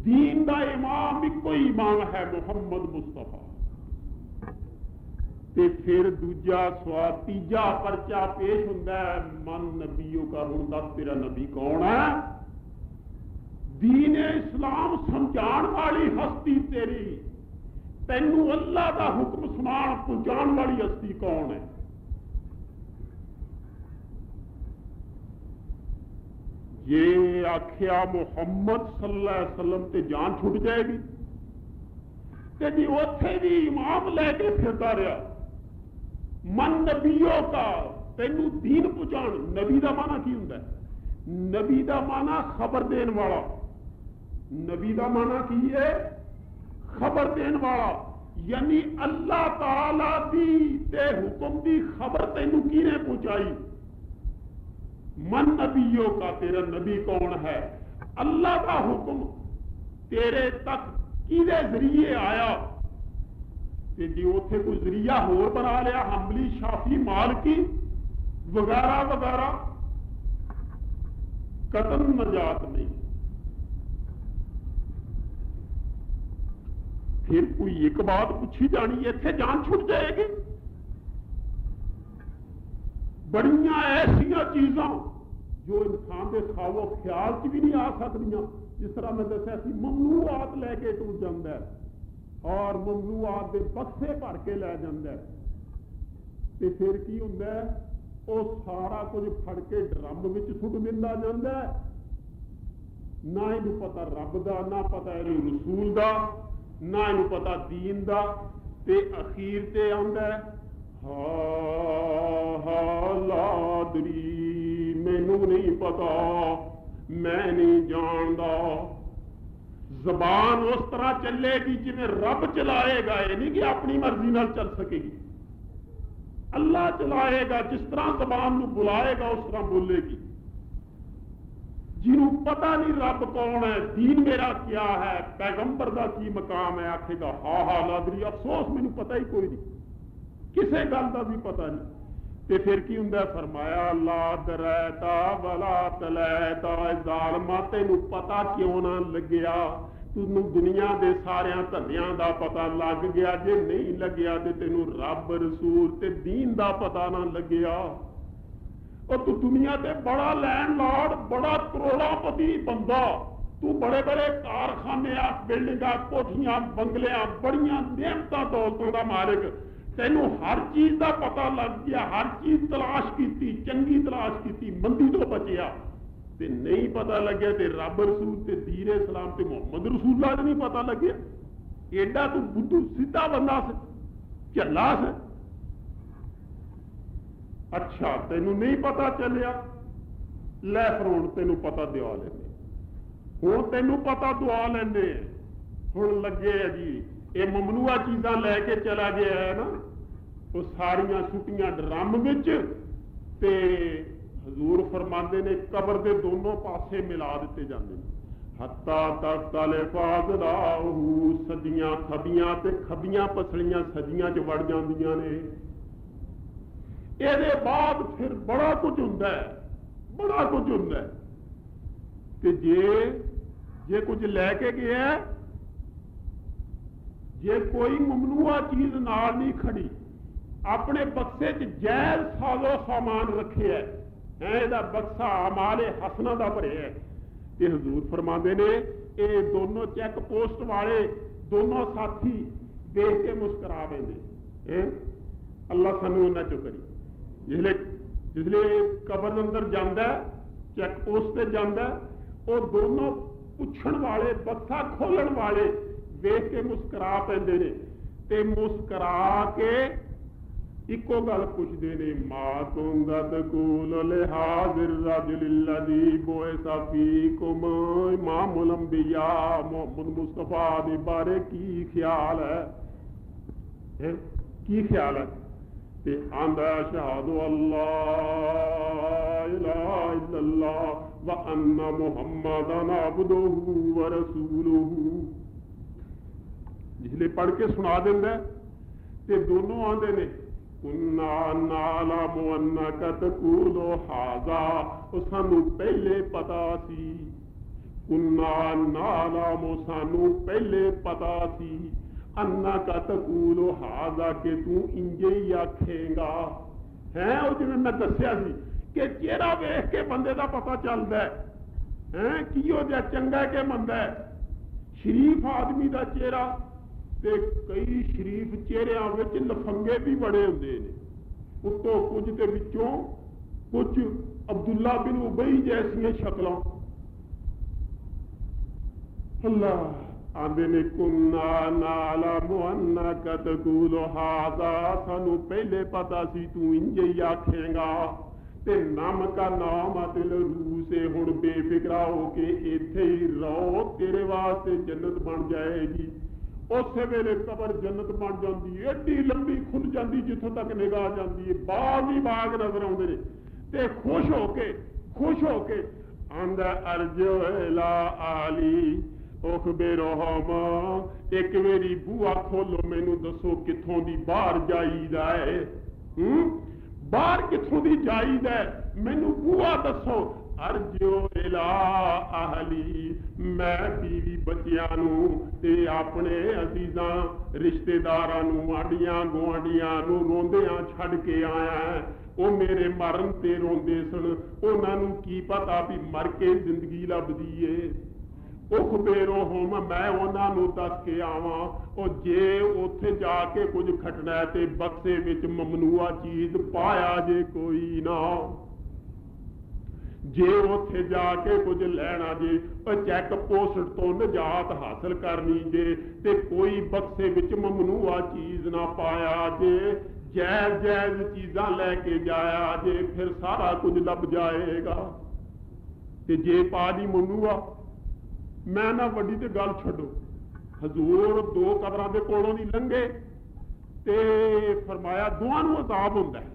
दीन का इमाम इको ही इमाम है, मोहम्मद मुस्तफा। ते फिर दूजा सवाल, तीजा परचा पेश होंदा है, मन नबियों का। हुण दस तेरा नबी कौन है? दीन इस्लाम समझाण वाली हस्ती तेरी, तैनू अल्लाह का हुक्म सुनाण पहुंचाण वाली हस्ती कौन है? ये आख्या मुहम्मद सल्लल्लाहु अलैहि वसल्लम ते जान छुट जाएगी, ते जी उथे भी इमाम लैके फिरता रहा। मन नबियों का, तैनू दीन पहुंचाण। नबी का माना की हुंदा है? नबी का माना खबर देने वाला। नबी का माना की है? खबर देने वाला। यानी अल्लाह ताला दी ते हुक्म दी खबर तैनू किने पहुंचाई? मन नबियों का, तेरा नबी कौन है? अल्लाह का हुक्म तेरे तक किदे जरिए आया? ते जे उथे कोई जरिया होर बना लिया, हंबली, शाफी, मालकी वगैरह वगैरह, कतन नजात नहीं। फिर कोई एक बात पूछी जानी, इत्थे जान छुट जाएगी। बड़ियां ऐसिया चीजां जो इंसान के खावो ख्याल च भी नहीं आ सकदियां। जिस तरह मैं दसिया सी, ममनूआत लैके टुर जांदा है और ममनूआत के बक्से भर के लै जांदा है। ते फिर की हुंदा है? वो सारा कुछ फड़ के ड्रम विच सुट दिंदा जांदा है। ना इहनूं पता रब दा, ना पता इहनूं रसूल दा, ना इहनूं पता दीन दा। ते अखीर ते आंदा है हा लादरी, मैनू नहीं पता, मैं नहीं जानदा। जबान उस तरह चलेगी जिवें रब चलाएगा। यह नहीं कि अपनी मर्जी नाल चल सकेगी। अल्लाह चलाएगा, जिस तरह जबान नूं बुलाएगा उस तरह बोलेगी। जिन्हों पता नहीं रब कौन है, दीन मेरा क्या है, पैगंबर का की मकाम है, आखेगा हा लादरी, अफसोस मैनू पता ही कोई नहीं, किसी गल का भी पता नहीं। ते फिर की हुंदा? फरमाया ला दरैता वला तलैता, जालमा तैनू पता क्यों ना लग्या? तैनू दुनिया के सारिया धंधियां का पता लग गया, जे नहीं लग्या तो तैनू रब रसूल ते दीन का पता ना लग्या। और तू दुनिया ते बड़ा लैंडलॉर्ड, बड़ा करोड़ापति बंदा, तू बड़े बड़े कारखाने, बिल्डिंगा, कोठियां, बंगलियां, बड़िया नियमतां दौलतों का मालिक, तैनू हर चीज का पता लग गया, हर चीज तलाश की, चंगी तलाश की, मंदी तो बचिया, ते नहीं पता लगे ते रब रसूल ते दीन इस्लाम ते मुहम्मद रसूलुल्लाह नहीं पता लगे। एडा तू बुद्धू सीधा बंदा से, झल्ला से। अच्छा तेनू नहीं पता चलिया, लै फिर हुण तेनू पता दुआ लेने, हुण तेनू पता दुआ लेने। हुण लगे है जी ये ममनूआ चीज़ां लैके चला गया है ना, वो सारियां सुटियां ड्रम विच, ते हजूर फरमांदे ने कबर के दोनों पासे मिला दिते जाते हैं। हत्ता तक तले फाजलाहू, सजियां खबियां ते खबियां पसलियां सजियां च वड़ जांदियां ने। ਇਹਦੇ बाद फिर बड़ा कुछ हुंदा है, बड़ा कुछ हुंदा है। कि जे कुछ लैके गया, जे कोई ममनूआ चीज नाल नहीं खड़ी, अपने बक्से च जैज साजो सामान रखे है, ਇਹਦਾ बक्सा अमाले हसना का भरे है। ये हजूर फरमाते ने ये दोनों चैक पोस्ट वाले दोनों साथी देख के मुस्करा देंगे। अल्लाह सानू उन्हां चों करी। जिसले कबर अंदर जाता है, चैक पोस्ट से जाता है, वो दोनों पुछण वाले, बक्सा खोलण वाले देख के मुस्करा पैंदे ने, ते मुस्करा के इको गल पुछदे ने, मां कुंदा तकूल लिहाजिर रजुलिल्लज़ी बुइसा फीकुम इमामुल अंबिया, मोहम्मद मुस्तफा दे बारे की ख्याल है? की ख्याल है? ते आंदा शहादु अल्लाह इलाहा इल्लल्लाह व अन्ना मुहम्मदन अब्दुहु व रसूलुहु। जिसले पढ़ के सुना देंदा ते दोनों आंदे ने, कुन्ना नालमु अन्नका तकूलु हाज़ा, सानू पहले पता सी, कुन्ना नालमु सानू पहले पता सी, अन्ना का तकूलो हाजा के तू इंजे ही आखेगा है। और जिवें मैं दस्या सी कि चेहरा वेख के बंदे का पता चलता है किहो जिहा चंगा के मंदा है। शरीफ आदमी का चेहरा ते कई शरीफ चेहरिਆਂ विच लफंगे भी बड़े हुंदे ने, उत्तों कुछ ते विचों कुछ अब्दुल्ला बिन उबई जैसियां शक्लां। अल्लाह आंदे ने कुन्ना नालमु अन्नका तकूलु हाज़ा, सानू पहले पता सी तू इंज ही आखेगा। ते नम का नाम दिल रूह से हुण बेफिक्रा हो के इत्थे ही रहो, तेरे वास्ते जन्नत बन जाएगी। उस वेले कबर जन्नत बन जाती, एडी लंबी खुल जाती जिथों तक निगाह जाती है, बाग ही बाग नजर आते हैं। ते खुश होके आंदा अर्जो ला आली उखबिरहुम, एक मेरी बूआ खोलो, मैनू दसो किथों दी बाहर जाईदा है, बाहर किथों दी जाईदा है, मैनू बूआ दसो। अर्जो इला आहली, मैं बीवी बच्चियां नू ते अपने अजीजां रिश्तेदारां नू आंडियां गुआंढियां नू रोंदियां छड़ के आया है। वो मेरे मरण ते रोंदे सन, उन्हां नू की पता भी मर के जिंदगी लभदी है। उखबिरहुम, मैं उन्हां नू दस के आवां, और जे उत्थे जाके कुछ खटना है ते बक्से विच ममनूआ चीज पाया जे कोई ना, जे उत्थे जाके कुछ लैना जे, चैक पोस्ट तो निजात हासिल करनी जे, ते कोई बक्से विच ममनूआ चीज ना पाया जे, जायज जायज चीज़ां लैके जाया जे, फिर सारा कुछ लभ जाएगा। ते जे पा दी ममनूआ, मैं ना वड्डी ते गल छड्डो, हजूर दो कबरां दे कोलों दी लंघे ते फरमाया दोवां नूं अज़ाब हुंदा है।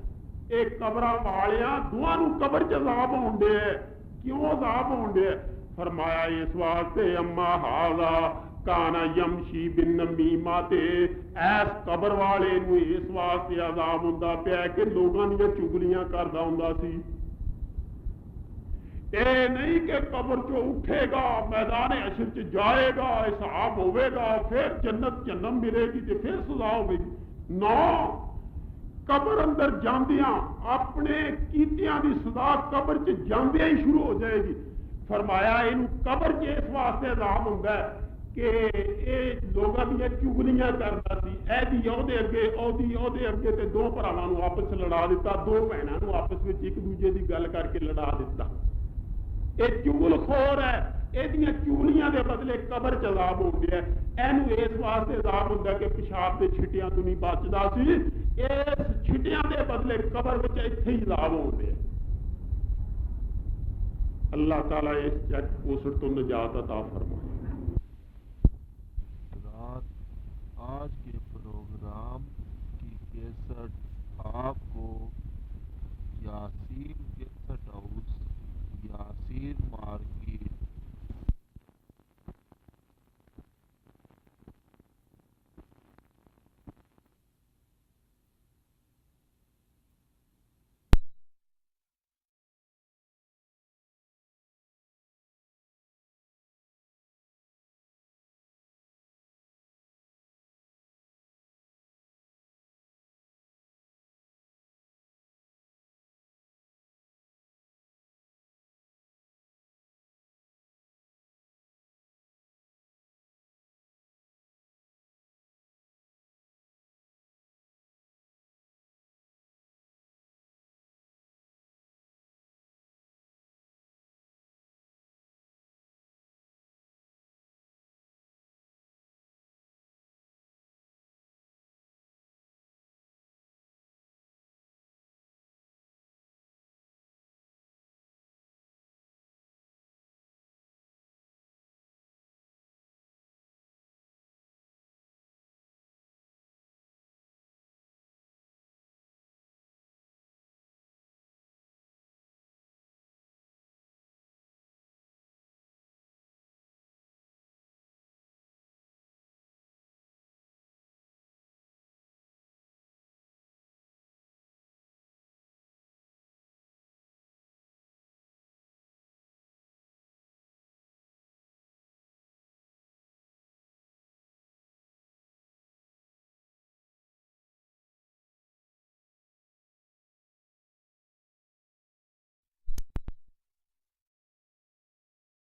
एक कबरां वालियां दोवां नूं कबर च अज़ाब होंदे है। क्यों अज़ाब होंदे है? फरमाया इस वास्ते अम्मा हाज़ा काना यमशी बिन नमीमा, ते ऐस कबर वाले नूं इस वास्ते अज़ाब हुंदा पिया कि लोगां दीयां चुगलियां करदा हुंदा सी। ये नहीं कि कबर चो उठेगा, मैदान अशर च जाएगा, हिसाब होवेगा, फिर जन्नत जन्नम मिलेगी ते फिर सजा होगी। नौ, कबर अंदर जांदियां अपने कीतियां दी सजा कबर च जांदियां ही शुरू हो जाएगी। फरमाया इनू कबर च इस वास्ते अज़ाब हुंदा है कि ये लोगों दी चुगलियां करदा सी, ऐदी ओहदे अगे ओहदी ओहदे अगे, ते दो भरावां नूं आपस लड़ा दिता, दो भैणां नूं आपस विच एक दूजे दी गल करके लड़ा दिता। ये चुगलखोर है, एदियां चुगलियां दे बदले कबर च अज़ाब होंदे है। एनू इस वास्ते अज़ाब हुंदा कि पेशाब दे छिटियां तो नहीं बचदा सी, इस छिटियां दे बदले कबर विच इत्थे ही अज़ाब होंदे है। अल्लाह ताला इस चेक पोस्ट तो निजात अता फरमाए। आज के प्रोग्राम की कैसेट आपको यासीन